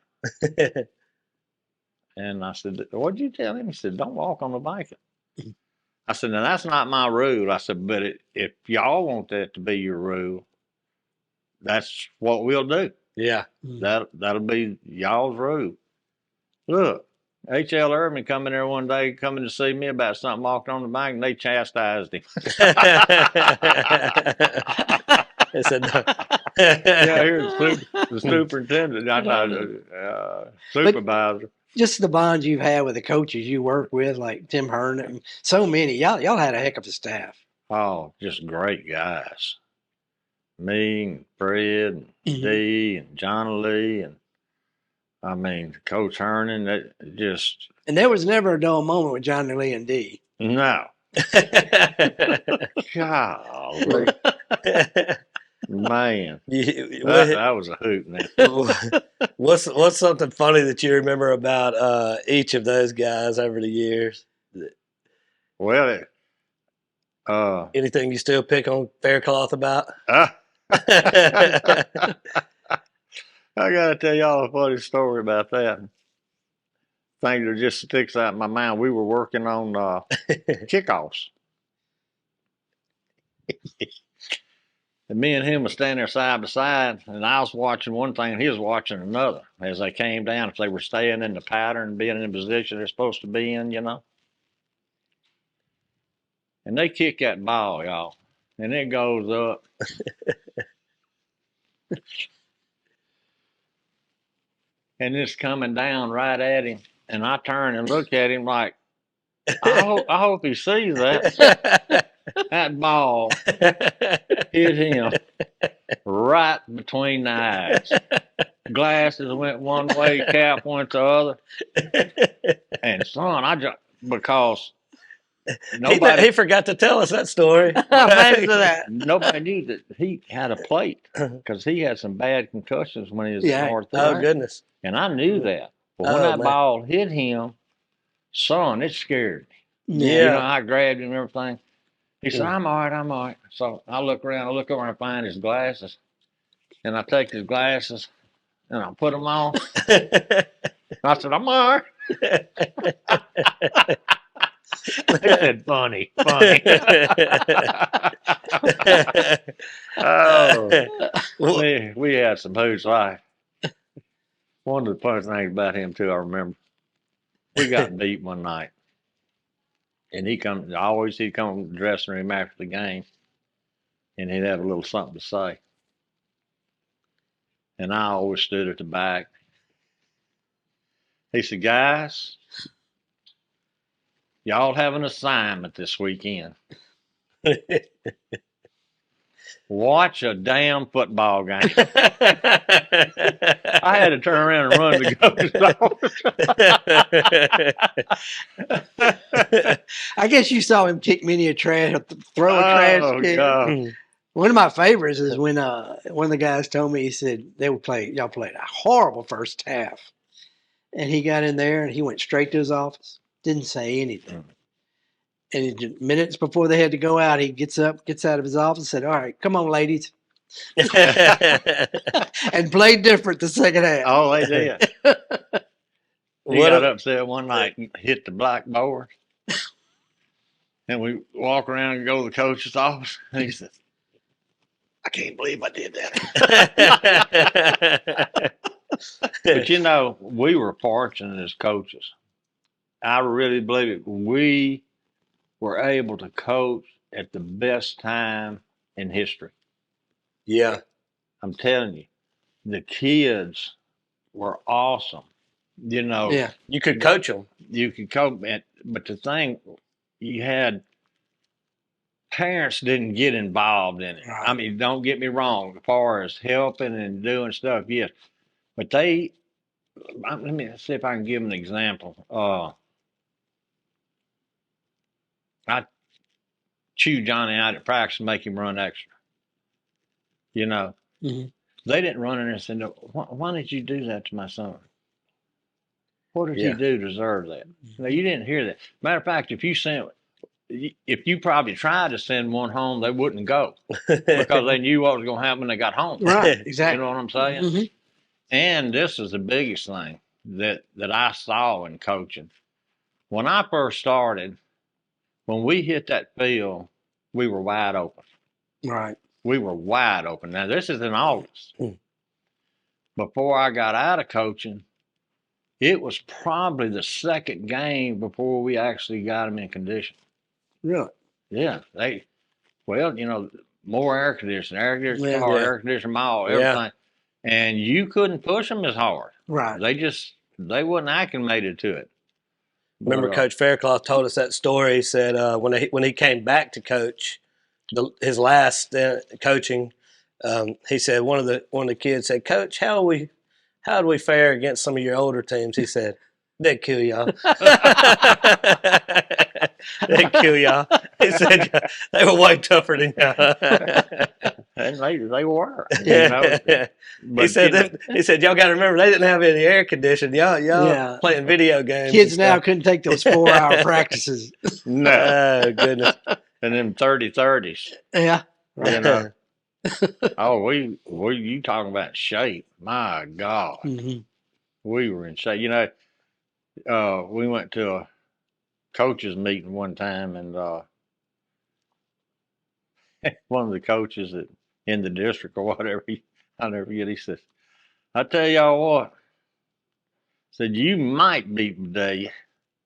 And I said, what'd you tell him? He said, don't walk on the Viking. I said, now that's not my rule. I said, but if y'all want that to be your rule, that's what we'll do. Yeah. That'll be y'all's rule. Look, H.L. Irvin come in there one day, coming to see me about something, walked on the bank, and they chastised him. They said, no. Here's the superintendent, supervisor. Just the bonds you've had with the coaches you work with, like Tim Hearn, and so many. Y'all had a heck of a staff. Oh, just great guys. Me and Fred and Dee and John Lee and Coach Hernan, that just. And there was never a dull moment with John Lee and Dee. No. Golly. Man, that was a hoot, man. What's something funny that you remember about each of those guys over the years? Well, anything you still pick on Faircloth about? I gotta tell y'all a funny story about that. Thing that just sticks out in my mind. We were working on kickoffs. And me and him were standing there side by side, and I was watching one thing, and he was watching another. As they came down, if they were staying in the pattern, being in the position they're supposed to be in, And they kick that ball, y'all, and it goes up. And it's coming down right at him, and I turn and look at him like, I hope he sees that. That ball hit him right between the eyes. Glasses went one way, cap went the other. And son, because nobody he forgot to tell us that story. Nobody knew that he had a plate because he had some bad concussions when he was north. Oh goodness! And I knew that. But when that ball hit him, son, it scared me. Yeah, I grabbed him and everything. He said, I'm all right. So I look around, I look over and find his glasses. And I take his glasses and I put them on. I said, I'm all right. They said funny. Oh, we had some hoots. One of the funny things about him too, I remember, we got beat one night, and he'd come to the dressing room after the game, and he'd have a little something to say. And I always stood at the back. He said, "Guys, y'all have an assignment this weekend. Watch a damn football game." I had to turn around and run to coach's office. I guess you saw him kick many a trash, throw a trash can. God. One of my favorites is when one of the guys told me, he said y'all played a horrible first half, and he got in there and he went straight to his office, didn't say anything. And minutes before they had to go out, he gets out of his office and said, "All right, come on, ladies." And played different the second half. Oh, they did. He got upset one night and hit the blackboard. And we walk around and go to the coach's office. And he says, "I can't believe I did that." But you know, we were fortunate as coaches. I really believe it. We were able to coach at the best time in history. Yeah. I'm telling you, the kids were awesome. You know, Yeah. You could coach them. You could coach, but the thing, you had parents didn't get involved in it. Right. I mean, don't get me wrong, as far as helping and doing stuff, yes. But let me see if I can give them an example. I chew Johnny out at practice and make him run extra. You know, Mm-hmm. They didn't run in there and say, "No, why did you do that to my son? What did he do to deserve that?" No, you didn't hear that. Matter of fact, if you probably tried to send one home, they wouldn't go because they knew what was going to happen when they got home. Right, exactly. You know what I'm saying? Mm-hmm. And this is the biggest thing that I saw in coaching. When I first started, when we hit that field, we were wide open. Right. We were wide open. Now, this is in August. Before I got out of coaching, it was probably the second game before we actually got them in condition. Really? Yeah. More air conditioning, car, air conditioning mall, everything. Yeah. And you couldn't push them as hard. Right. They wasn't acclimated to it. Remember, Coach Faircloth told us that story. He said when he came back to coach, his last coaching, he said one of the kids said, "Coach, how did we fare against some of your older teams?" He said, "They'd kill y'all." They'd kill y'all. He said they were way tougher than y'all. And they were. He said y'all got to remember they didn't have any air conditioning. Y'all playing video games. Kids now couldn't take those 4-hour practices. No. Oh goodness. And them 30-30s. Yeah. Right. You know. Oh, you talking about shape? My God. Mm-hmm. We were in shape. We went to a coaches meeting one time, and one of the coaches in the district or whatever, I'll never forget, he says, "I tell y'all what," said, "you might beat them today,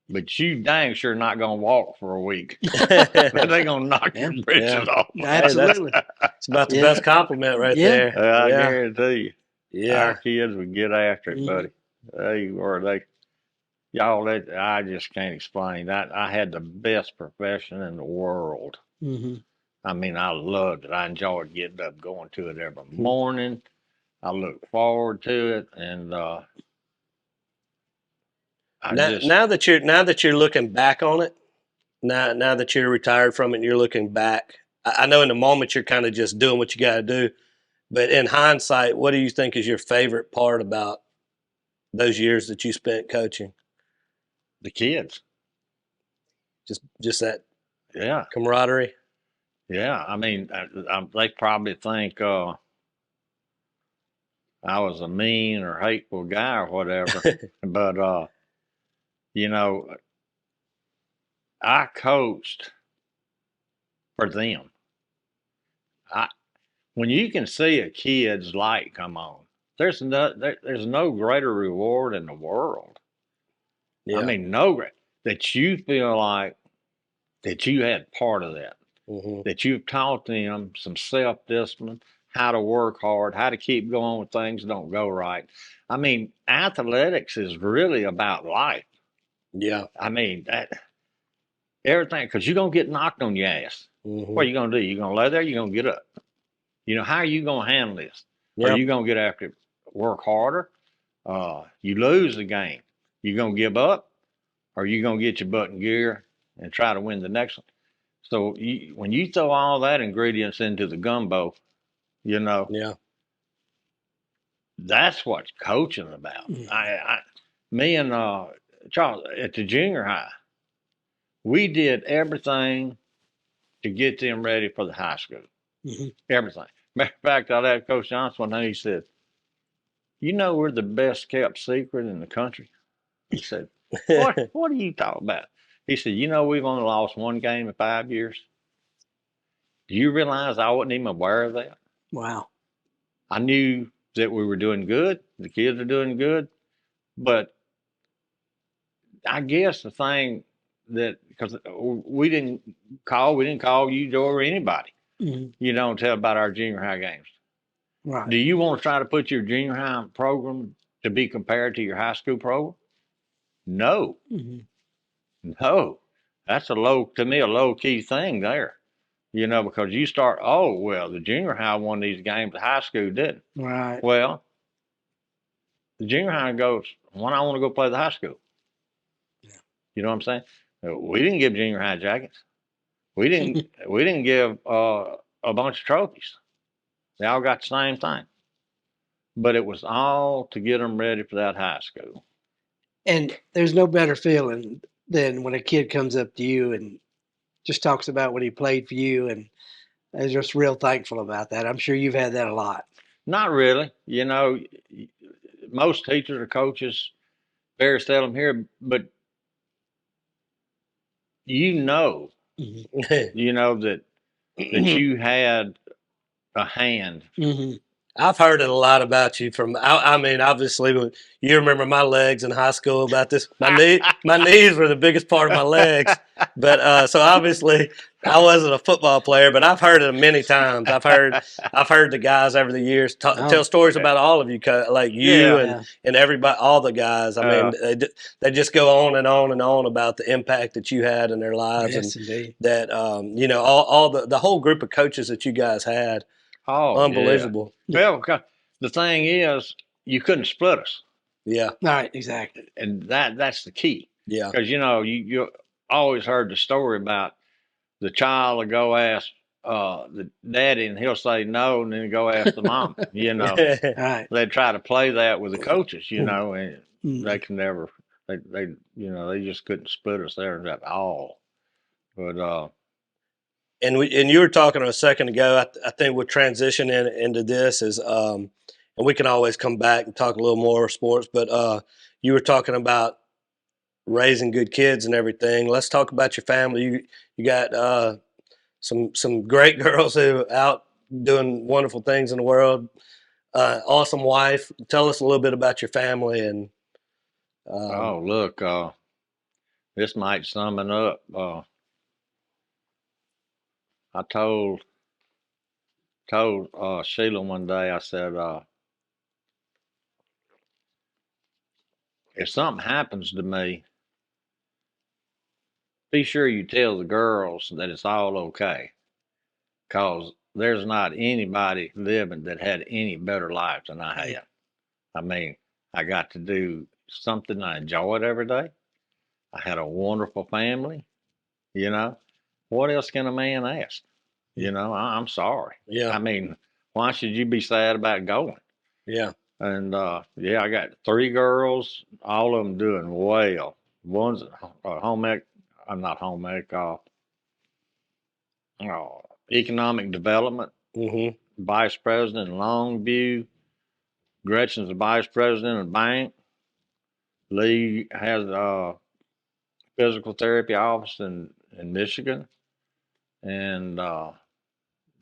but you dang sure not going to walk for a week." They're going to knock your britches off. Absolutely. It's about the best compliment right there. I guarantee you. Yeah. Our kids would get after it, buddy. I just can't explain that. I had the best profession in the world. Mm-hmm. I mean, I loved it. I enjoyed getting up, going to it every morning. I looked forward to it, and now that you're looking back on it, now that you're retired from it, and you're looking back. I know in the moment you're kind of just doing what you got to do, but in hindsight, what do you think is your favorite part about those years that you spent coaching? The kids. Just that camaraderie. Yeah, I mean, they probably think I was a mean or hateful guy or whatever, but I coached for them. When you can see a kid's light come on, there's no greater reward in the world. Yeah. I mean, no great that you feel like that you had part of that. That you've taught them some self-discipline, how to work hard, how to keep going when things don't go right. I mean, athletics is really about life. Yeah. I mean, that everything, because you're going to get knocked on your ass. What are you going to do? You're going to lay there, you're going to get up. You know, how are you going to handle this? Yeah. Are you going to get after it, work harder? You lose the game. You going to give up? Or you going to get your butt in gear and try to win the next one? So when you throw all that ingredients into the gumbo, you know, Yeah. that's what coaching about. Me and Charles at the junior high, we did everything to get them ready for the high school. Everything. Matter of fact, I had Coach Johnson one day. He said, "You know, we're the best kept secret in the country." He said, "What are you talking about?" He said, "You know, we've only lost one game in 5 years. Do you realize I wasn't even aware of that?" Wow. I knew that we were doing good, the kids are doing good, but I guess the thing that because we didn't call you, Joe, or anybody, you know, and tell about our junior high games. Right. Do you want to try to put your junior high program to be compared to your high school program? No, no. That's a low key thing there. You know, because you start, oh, well, the junior high won these games, the high school didn't. Right. Well, the junior high goes, when I want to go play the high school. Yeah. You know what I'm saying? We didn't give junior high jackets. We didn't give a bunch of trophies. They all got the same thing. But it was all to get them ready for that high school. And there's no better feeling than when a kid comes up to you and just talks about when he played for you and is just real thankful about that. I'm sure you've had that a lot. Not really. You know, most teachers or coaches very seldom here, but you know that you had a hand. I've heard it a lot about you from. I mean, obviously, you remember my legs in high school about this. My knees were the biggest part of my legs, but so obviously, I wasn't a football player. But I've heard it many times. I've heard the guys over the years tell stories about all of you, like you and everybody, all the guys. I mean, they just go on and on and on about the impact that you had in their lives, Yes, and indeed. that you know all the whole group of coaches that you guys had. Oh, unbelievable. Yeah. Well, the thing is, you couldn't split us. Yeah. Right, exactly. And that's the key. Yeah. Because, you know, you always heard the story about the child will go ask the daddy and he'll say no, and then go ask the mom. You know, Right. they try to play that with the coaches, you know, and they can never, they you know, they just couldn't split us there at all. But, and you were talking a second ago. I think we'll transition into this is, and we can always come back and talk a little more sports. But you were talking about raising good kids and everything. Let's talk about your family. You got some great girls who are out doing wonderful things in the world. Awesome wife. Tell us a little bit about your family and. oh, look, this might sum it up. I told Sheila one day, I said, if something happens to me, be sure you tell the girls that it's all okay. Because there's not anybody living that had any better life than I had. I mean, I got to do something I enjoyed every day. I had a wonderful family. You know, what else can a man ask? You know, I'm sorry. Yeah. I mean, why should you be sad about going? Yeah. And yeah, I got 3 girls, all of them doing well. One's home ec, I'm not home ec, economic development, vice president in Longview. Gretchen's the vice president of the bank. Lee has physical therapy office in Michigan, and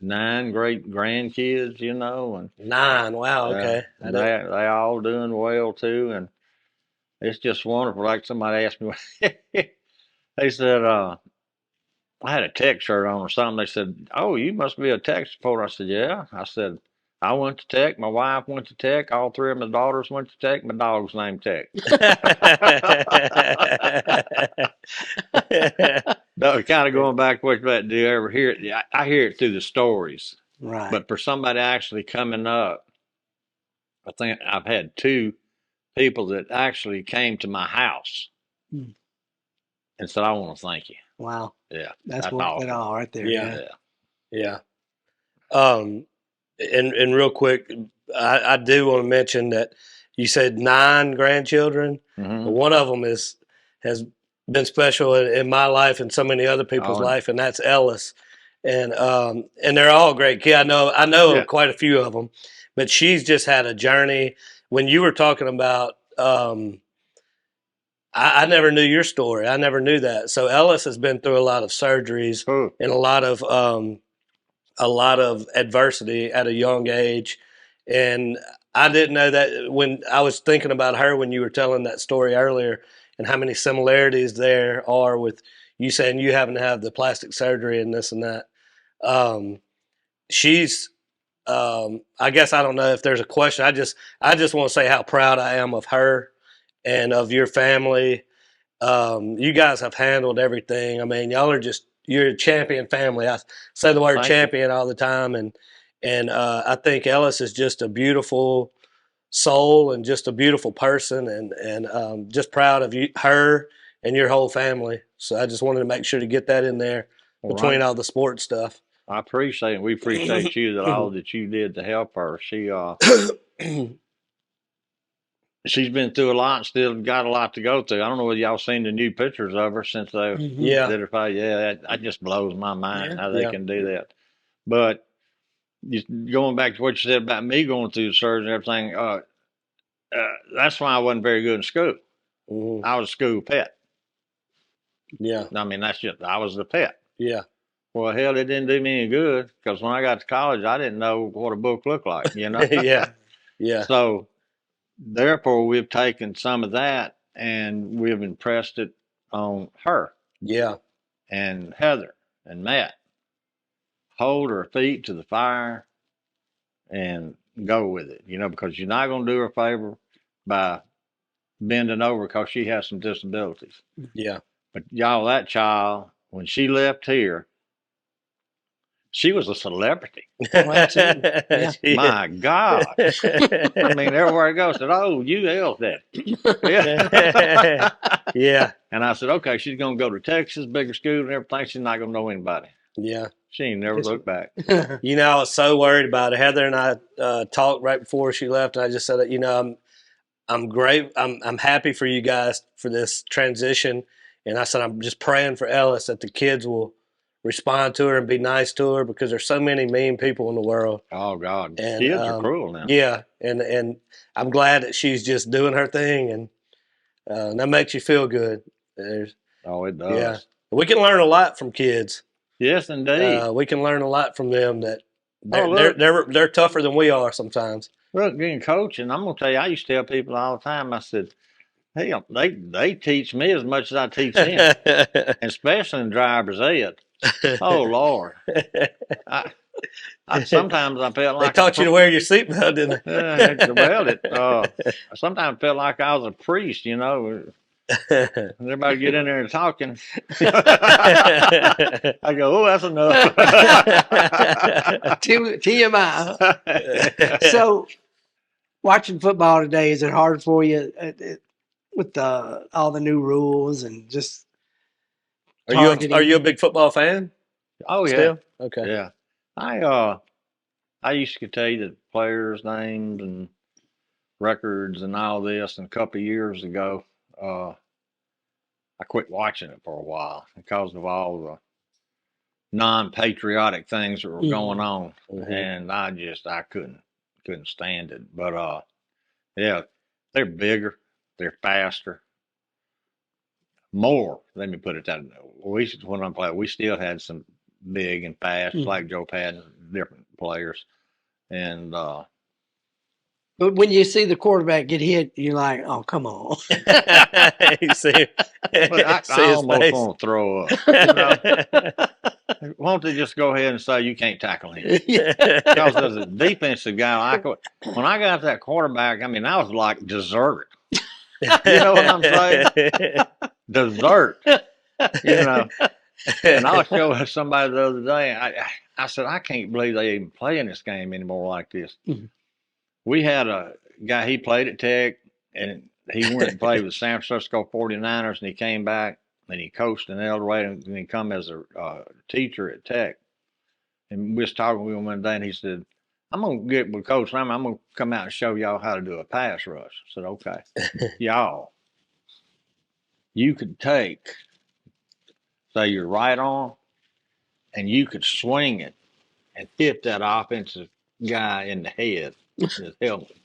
9 great grandkids, you know, and 9. Wow. Okay. they all doing well too, and it's just wonderful. Like somebody asked me, they said, I had a tech shirt on or something. They said, "Oh, you must be a tech supporter." I said, "Yeah." I said, "I went to tech. My wife went to tech. All 3 of my daughters went to tech. My dog's named Tech." No, kind of going back to what do you ever hear it? I hear it through the stories, Right. but for somebody actually coming up, I think I've had 2 people that actually came to my house Hmm. and said, "I want to thank you." Wow. Yeah, That's worth awesome. it all right there. Yeah. Yeah. Yeah. And real quick, I do want to mention that you said 9 grandchildren. Mm-hmm. One of them has been special in my life and so many other people's life, and that's Ellis. And they're all great kids. I know quite a few of them, but she's just had a journey. When you were talking about, I never knew your story. I never knew that. So Ellis has been through a lot of surgeries and a lot of adversity at a young age. And I didn't know that when I was thinking about her when you were telling that story earlier, and how many similarities there are with you saying you having to have the plastic surgery and this and that. She's I guess I don't know if there's a question. I just want to say how proud I am of her and of your family. You guys have handled everything. I mean, y'all are you're a champion family. I say the word champion all the time, and I think Ellis is just a beautiful soul and just a beautiful person, and just proud of her and your whole family. So I just wanted to make sure to get that in there between all the sports stuff. I appreciate it. We appreciate you that all that you did to help her. She's been through a lot and still got a lot to go through. I don't know whether y'all seen the new pictures of her since they did her fight. Yeah, that just blows my mind how they can do that. But going back to what you said about me going through the surgery and everything, that's why I wasn't very good in school. I was a school pet. Yeah. I mean, I was the pet. Yeah. Well, hell, it didn't do me any good because when I got to college, I didn't know what a book looked like, you know? Yeah. Yeah. So, therefore, we've taken some of that and we've impressed it on her. Yeah. And Heather and Matt. Hold her feet to the fire and go with it, you know, because you're not going to do her a favor by bending over because she has some disabilities. Yeah. But y'all, that child, when she left here, she was a celebrity. Yeah. My God. I mean, everywhere I go, said, "Oh, you held that." Yeah. Yeah. And I said, "Okay, she's going to go to Texas, bigger school and everything. She's not going to know anybody." Yeah. She ain't never looked back. You know, I was so worried about it. Heather and I talked right before she left, and I just said that, you know, I'm great. I'm happy for you guys for this transition. And I said, I'm just praying for Ellis that the kids will respond to her and be nice to her, because there's so many mean people in the world. Oh God, and kids are cruel now. Yeah, and I'm glad that she's just doing her thing, and that makes you feel good. It does. Yeah, we can learn a lot from kids. Yes, indeed. We can learn a lot from them. That they're tougher than we are sometimes. Look, being coaching, I'm gonna tell you, I used to tell people all the time. I said, "Hey, they teach me as much as I teach them, especially in driver's ed." Oh Lord, sometimes I felt like they taught you to wear your seatbelt, didn't they? Well, sometimes I felt like I was a priest, you know. Everybody get in there and talking. I go, "Oh, that's enough." TMI. So, watching football today, is it hard for you with all the new rules and just? Are you a big football fan? Oh yeah. Still? Okay. Yeah. I used to tell you the players' names and records and all this, and a couple of years ago, I quit watching it for a while because of all the non-patriotic things that were going on, and I couldn't stand it. But yeah, they're bigger, they're faster. more. Let me put it that way. When I played, we still had some big and fast, like Joe Patton, different players. And But when you see the quarterback get hit, you're like, "Oh, come on!" You see, I see his almost face. want to throw up. You know? Won't they just go ahead and say you can't tackle him? Because as a defensive guy, when I got that quarterback, I mean, I was like dessert. You know what I'm saying? Dessert. You know. And I was showing somebody the other day. I said, I can't believe they even playing this game anymore like this. We had a guy, he played at Tech, and he went and played with the San Francisco 49ers, and he came back, and he coached in El Dorado, and he come as a teacher at Tech. And we was talking with him one day, and he said, I'm going to get with Coach Lamb. I'm going to come out and show y'all how to do a pass rush. I said, okay. Y'all, you could take, say, your right arm, and you could swing it and hit that offensive guy in the head, his helmet,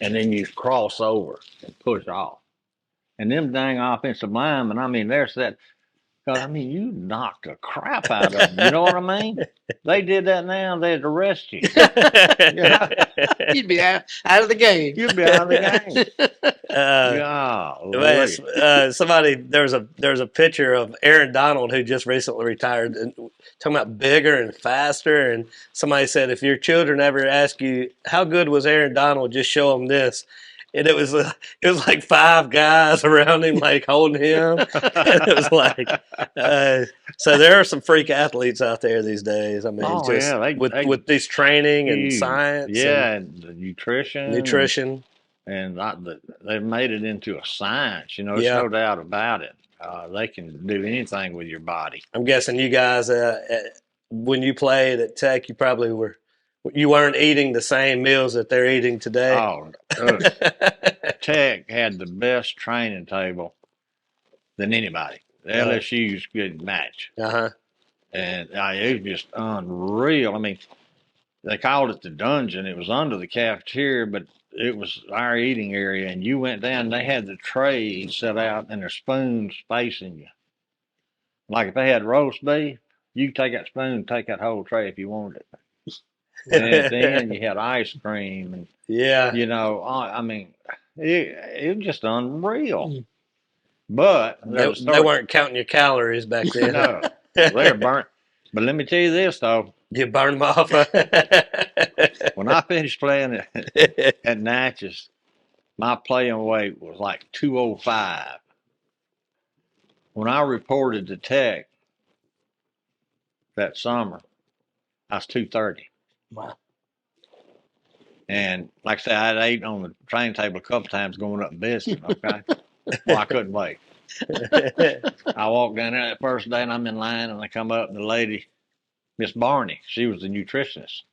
and then you cross over and push off. And them dang offensive linemen, I mean, there's that. Because, I mean, you knocked the crap out of them. You know what I mean? They did that now, they'd arrest you. Yeah. You'd be out of the game. You'd be out of the game. Somebody there's a picture of Aaron Donald who just recently retired, and talking about bigger and faster. And somebody said, if your children ever ask you how good was Aaron Donald, just show them this. And it was like 5 guys around him, like holding him. And it was like, so there are some freak athletes out there these days. I mean, with this training and science, and the nutrition, and they've made it into a science. You know, there's no doubt about it. They can do anything with your body. I'm guessing you guys, when you played at Tech, you weren't eating the same meals that they're eating today. Oh, Tech had the best training table than anybody. LSU's good match. And it was just unreal. I mean, they called it the dungeon. It was under the cafeteria, but it was our eating area. And you went down, and they had the tray set out and their spoons facing you. Like if they had roast beef, you could take that spoon and take that whole tray if you wanted it. And at the end, you had ice cream, and you know, I mean, it was just unreal. But they weren't counting your calories back then. No, they were burnt. But let me tell you this, though, you burned them off. When I finished playing at Natchez, my playing weight was like 205. When I reported to Tech that summer, I was 230. Wow. And like I said, I'd ate on the training table a couple times going up and visiting, okay? Well, I couldn't wait. I walked down there that first day, and I'm in line, and I come up, and the lady, Miss Barney, she was the nutritionist.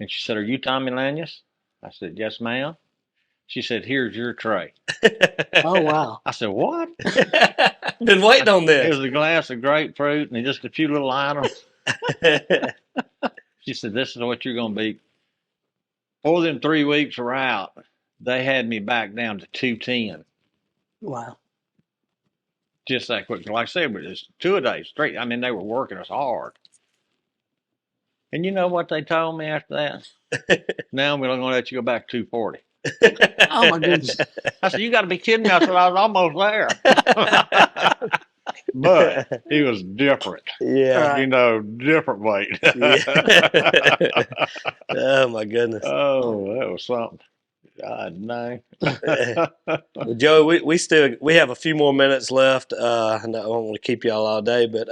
And she said, are you Tommy Lanius? I said, yes, ma'am. She said, here's your tray. Oh, wow. I said, what? Been waiting on this. It was a glass of grapefruit and just a few little items. She said, this is what you're going to be. 4 them 3 weeks were out. They had me back down to 210. Wow. Just that quick. Like I said, it was 2 a day straight. I mean, they were working us hard. And you know what they told me after that? Now we're going to let you go back to 240. Oh, my goodness. I said, you got to be kidding me. I said, I was almost there. But he was different. Yeah. You know, different weight. Oh, my goodness. Oh, that was something. God dang. Well, Joey, we have a few more minutes left. I don't want to keep y'all all day, but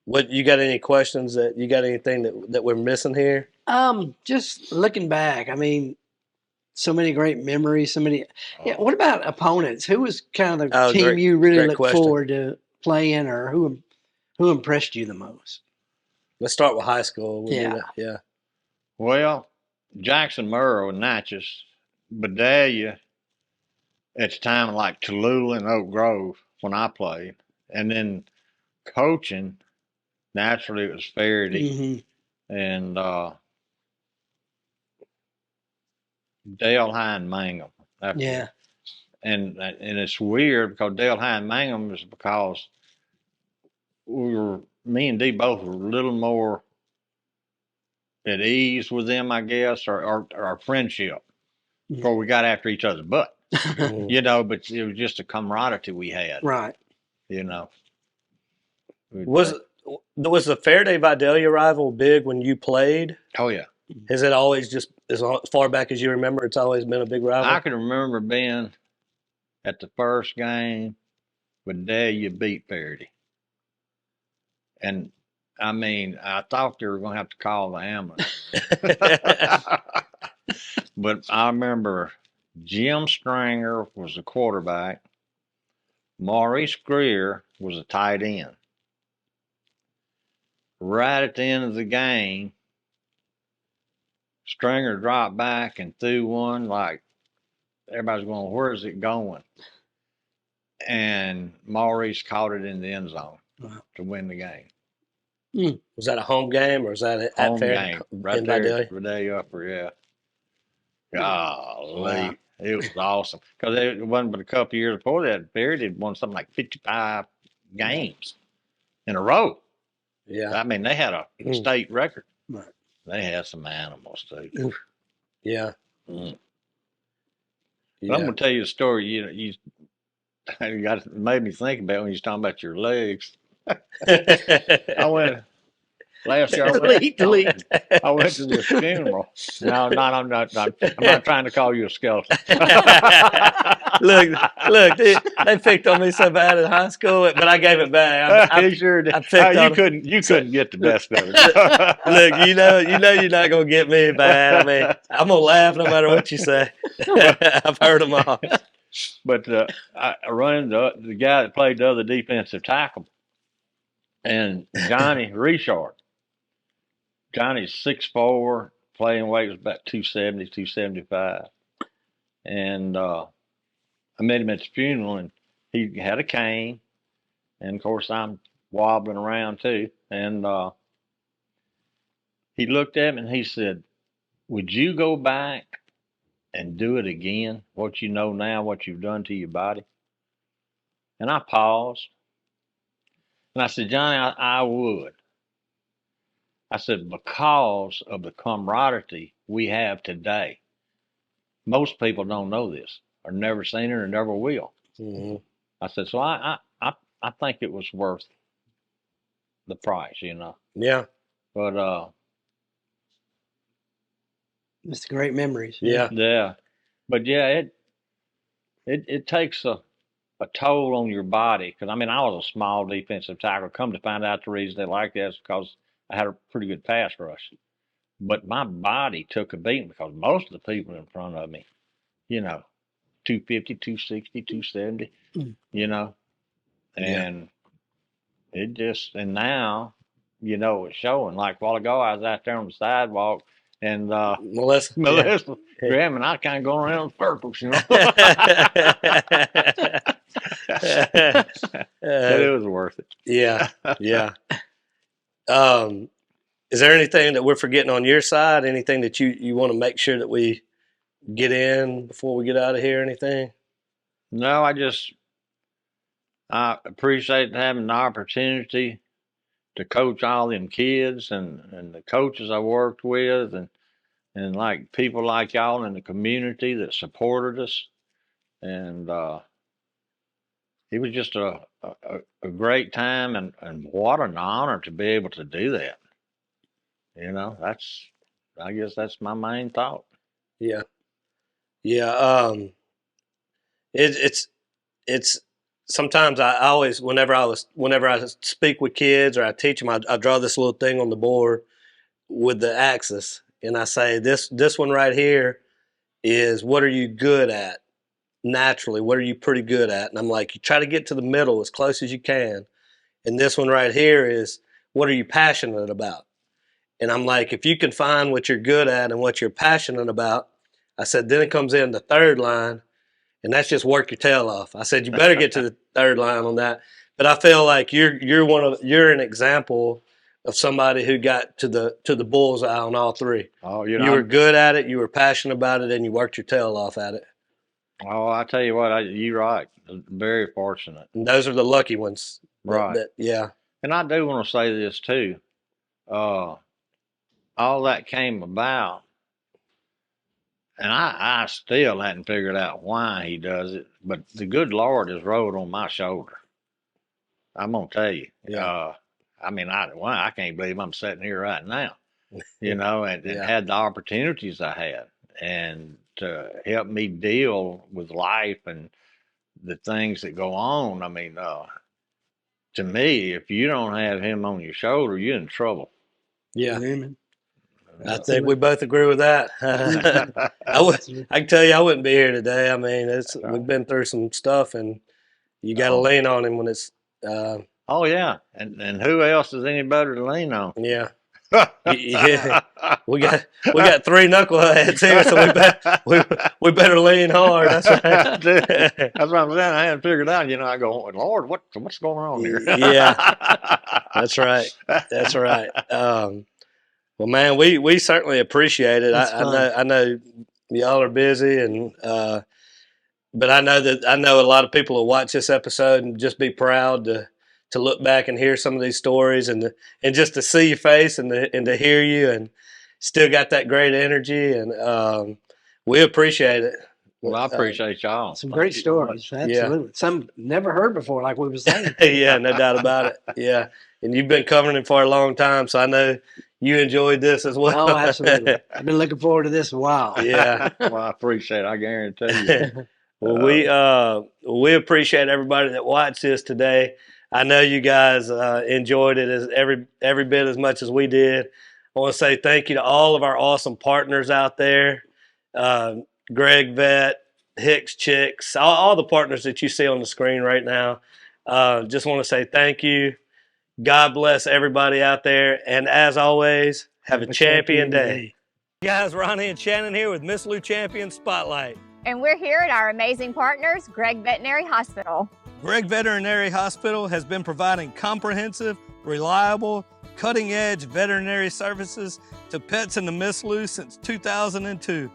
what you got any questions you got anything that we're missing here? Just looking back, I mean, so many great memories, yeah. What about opponents? Who was kind of the team you really look forward to playing, or who impressed you the most? Let's start with high school. Yeah. Well, Jackson Murrow and Natchez, Bedalia at the time, like Tallulah and Oak Grove when I played. And then coaching, naturally it was Faraday and Dale High and Mangum. and it's weird because Dale Hine Mangum is because me and Dee both were a little more at ease with them, I guess, or our friendship before we got after each other's butt. You know, but it was just a camaraderie we had. Right. You know. Was the Faraday Vidalia rival big when you played? Oh yeah. Has it always just as far back as you remember? It's always been a big rival. I can remember being at the first game with Delia beat Faraday, and I mean, I thought they were going to have to call the ambulance. But I remember Jim Stringer was the quarterback. Maurice Greer was a tight end. Right at the end of the game, Stringer dropped back and threw one like everybody's going, where's it going? And Maurice caught it in the end zone to win the game. Was that a home game or was that at Home Faraday? game. Right there, Vidalia Upper, yeah. Golly. Wow. It was awesome. Because it wasn't but a couple years before that, Faraday had won something like 55 games in a row. Yeah. I mean, they had a state record. Right. They had some animals, too. Yeah. Yeah. I'm going to tell you a story. You made me think about when you was talking about your legs. I went last year. I went to this funeral. No, I'm not trying to call you a skeleton. look, they picked on me so bad in high school, but I gave it back. I sure did. You couldn't get the best of it. Look, you know, you're not gonna get me bad. I mean, I'm gonna laugh no matter what you say. I've heard them all. But I run into the guy that played the other defensive tackle, and Johnny Richard. Johnny's 6'4", playing weight was about 270, 275. And I met him at the funeral, and he had a cane. And, of course, I'm wobbling around, too. And he looked at me, and he said, would you go back and do it again, what you know now, what you've done to your body? And I paused. And I said, Johnny, I would. I said, because of the camaraderie we have today. Most people don't know this, or never seen it, or never will. Mm-hmm. I said, so I think it was worth the price, you know. Yeah. But it's great memories. Yeah. Yeah. But yeah, it takes a toll on your body. Because I mean, I was a small defensive tackle. Come to find out, the reason they liked that is because I had a pretty good pass rush. But my body took a beating because most of the people in front of me, you know, 250, 260, 270, you know. And it just, and now, you know, it's showing. Like a while ago, I was out there on the sidewalk, and Melissa Graham and I kind of going around in circles, you know. But it was worth it. Yeah, yeah. Is there anything that we're forgetting on your side? Anything that you want to make sure that we get in before we get out of here? Anything? No, I appreciate having the opportunity to coach all them kids and the coaches I worked with and like people like y'all in the community that supported us. And it was just a great time and what an honor to be able to do that. You know, I guess that's my main thought. Yeah. Yeah. It's sometimes I always, whenever I speak with kids or I teach them, I draw this little thing on the board with the axis, and I say, this one right here is what are you good at naturally? What are you pretty good at? And I'm like, you try to get to the middle as close as you can. And this one right here is what are you passionate about? And I'm like, if you can find what you're good at and what you're passionate about, I said, then it comes in the third line. And that's just work your tail off. I said, you better get to the third line on that. But I feel like you're an example of somebody who got to the bullseye on all three. Oh, you were good at it, you were passionate about it, and you worked your tail off at it. Oh, I tell you what, you're right. Very fortunate. And those are the lucky ones. Right. Yeah. And I do want to say this too. All that came about, and I still hadn't figured out why he does it, but the good Lord has rolled on my shoulder. I'm gonna tell you. Yeah. I mean, I can't believe I'm sitting here right now, you know, and Yeah. had the opportunities I had, and to help me deal with life and the things that go on. I mean, to me, if you don't have him on your shoulder, you're in trouble. Yeah. Amen. I think we both agree with that. I can tell you, I wouldn't be here today. I mean, we've been through some stuff, and you got to lean on him when it's. Oh yeah, and who else is any better to lean on? Yeah. Yeah. We got 3 knuckleheads here, so we better lean hard. That's right. That's what I'm saying. I hadn't figured out. You know, I go, Lord, what's going on here? Yeah. That's right. That's right. Well, man, we certainly appreciate it. I know y'all are busy, and but I know a lot of people will watch this episode and just be proud to look back and hear some of these stories, and just to see your face and to hear you, and still got that great energy, and we appreciate it. Well, I appreciate y'all. Some great stories. Absolutely. Yeah. Some never heard before, like we were saying. Yeah, no doubt about it. Yeah. And you've been covering it for a long time, so I know you enjoyed this as well. Oh, absolutely. I've been looking forward to this a while. Yeah. Well, I appreciate it. I guarantee you. Well, we appreciate everybody that watched this today. I know you guys enjoyed it as every bit as much as we did. I want to say thank you to all of our awesome partners out there. Gregg Vet, Hicks Chicks, all the partners that you see on the screen right now. Just want to say thank you. God bless everybody out there. And as always, have a champion day. Hey guys, Ronnie and Shannon here with Miss Lou Champion Spotlight. And we're here at our amazing partners, Gregg Veterinary Hospital. Gregg Veterinary Hospital has been providing comprehensive, reliable, cutting-edge veterinary services to pets in the Miss Lou since 2002.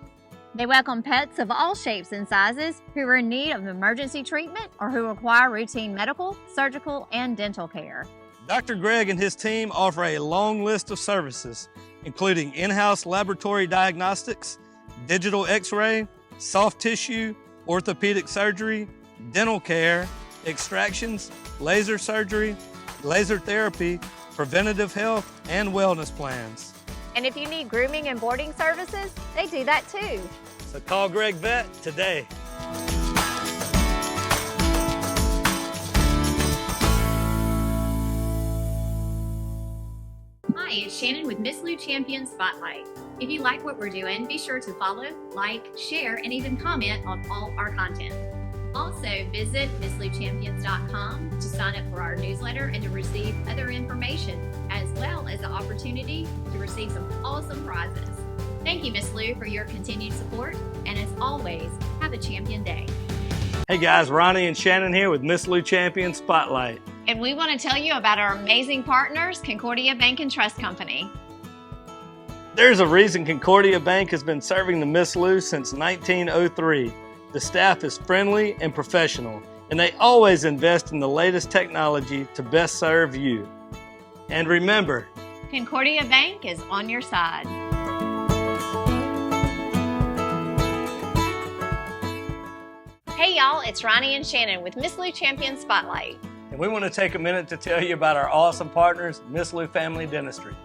They welcome pets of all shapes and sizes who are in need of emergency treatment or who require routine medical, surgical, and dental care. Dr. Gregg and his team offer a long list of services, including in-house laboratory diagnostics, digital x-ray, soft tissue, orthopedic surgery, dental care, extractions, laser surgery, laser therapy, preventative health, and wellness plans. And if you need grooming and boarding services, they do that too. So call Gregg Vet today. Hi, it's Shannon with Miss Lou Champion Spotlight. If you like what we're doing, be sure to follow, like, share, and even comment on all our content. Also, visit MissLouChampions.com to sign up for our newsletter and to receive other information, as well as the opportunity to receive some awesome prizes. Thank you, Miss Lou, for your continued support, and as always, have a champion day. Hey guys, Ronnie and Shannon here with Miss Lou Champion Spotlight. And we want to tell you about our amazing partners, Concordia Bank and Trust Company. There's a reason Concordia Bank has been serving the Miss Lou since 1903. The staff is friendly and professional, and they always invest in the latest technology to best serve you. And remember, Concordia Bank is on your side. Hey y'all, it's Ronnie and Shannon with Miss Lou Champion Spotlight. and we want to take a minute to tell you about our awesome partners, Miss Lou Family Dentistry.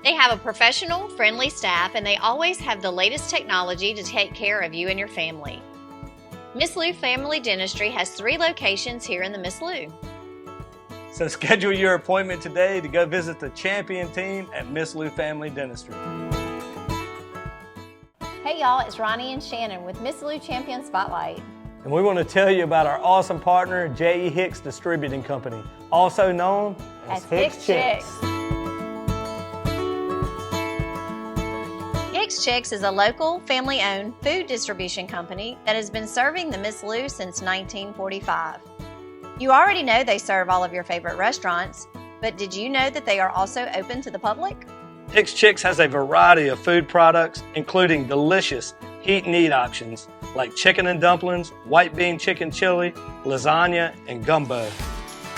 They have a professional, friendly staff, and they always have the latest technology to take care of you and your family. Miss Lou Family Dentistry has 3 locations here in the Miss Lou. So schedule your appointment today to go visit the champion team at Miss Lou Family Dentistry. Hey y'all, it's Ronnie and Shannon with Miss Lou Champion Spotlight. And we want to tell you about our awesome partner, J.E. Hicks Distributing Company, also known as Hicks Chicks. Hicks Chicks is a local, family-owned food distribution company that has been serving the Miss Lou since 1945. You already know they serve all of your favorite restaurants, but did you know that they are also open to the public? Hicks Chicks has a variety of food products, including delicious heat and eat options like chicken and dumplings, white bean chicken chili, lasagna, and gumbo.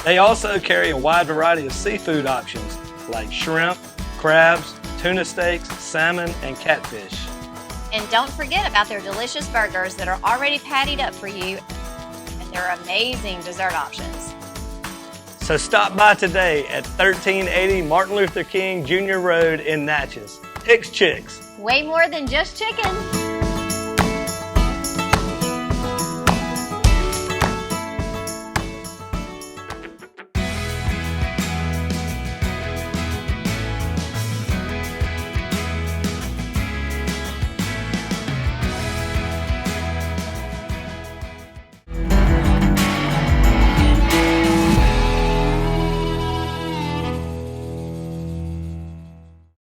They also carry a wide variety of seafood options like shrimp, crabs, tuna steaks, salmon, and catfish. And don't forget about their delicious burgers that are already pattied up for you, and their amazing dessert options. So stop by today at 1380 Martin Luther King Jr. Road in Natchez. Hicks Chicks. Way more than just chicken.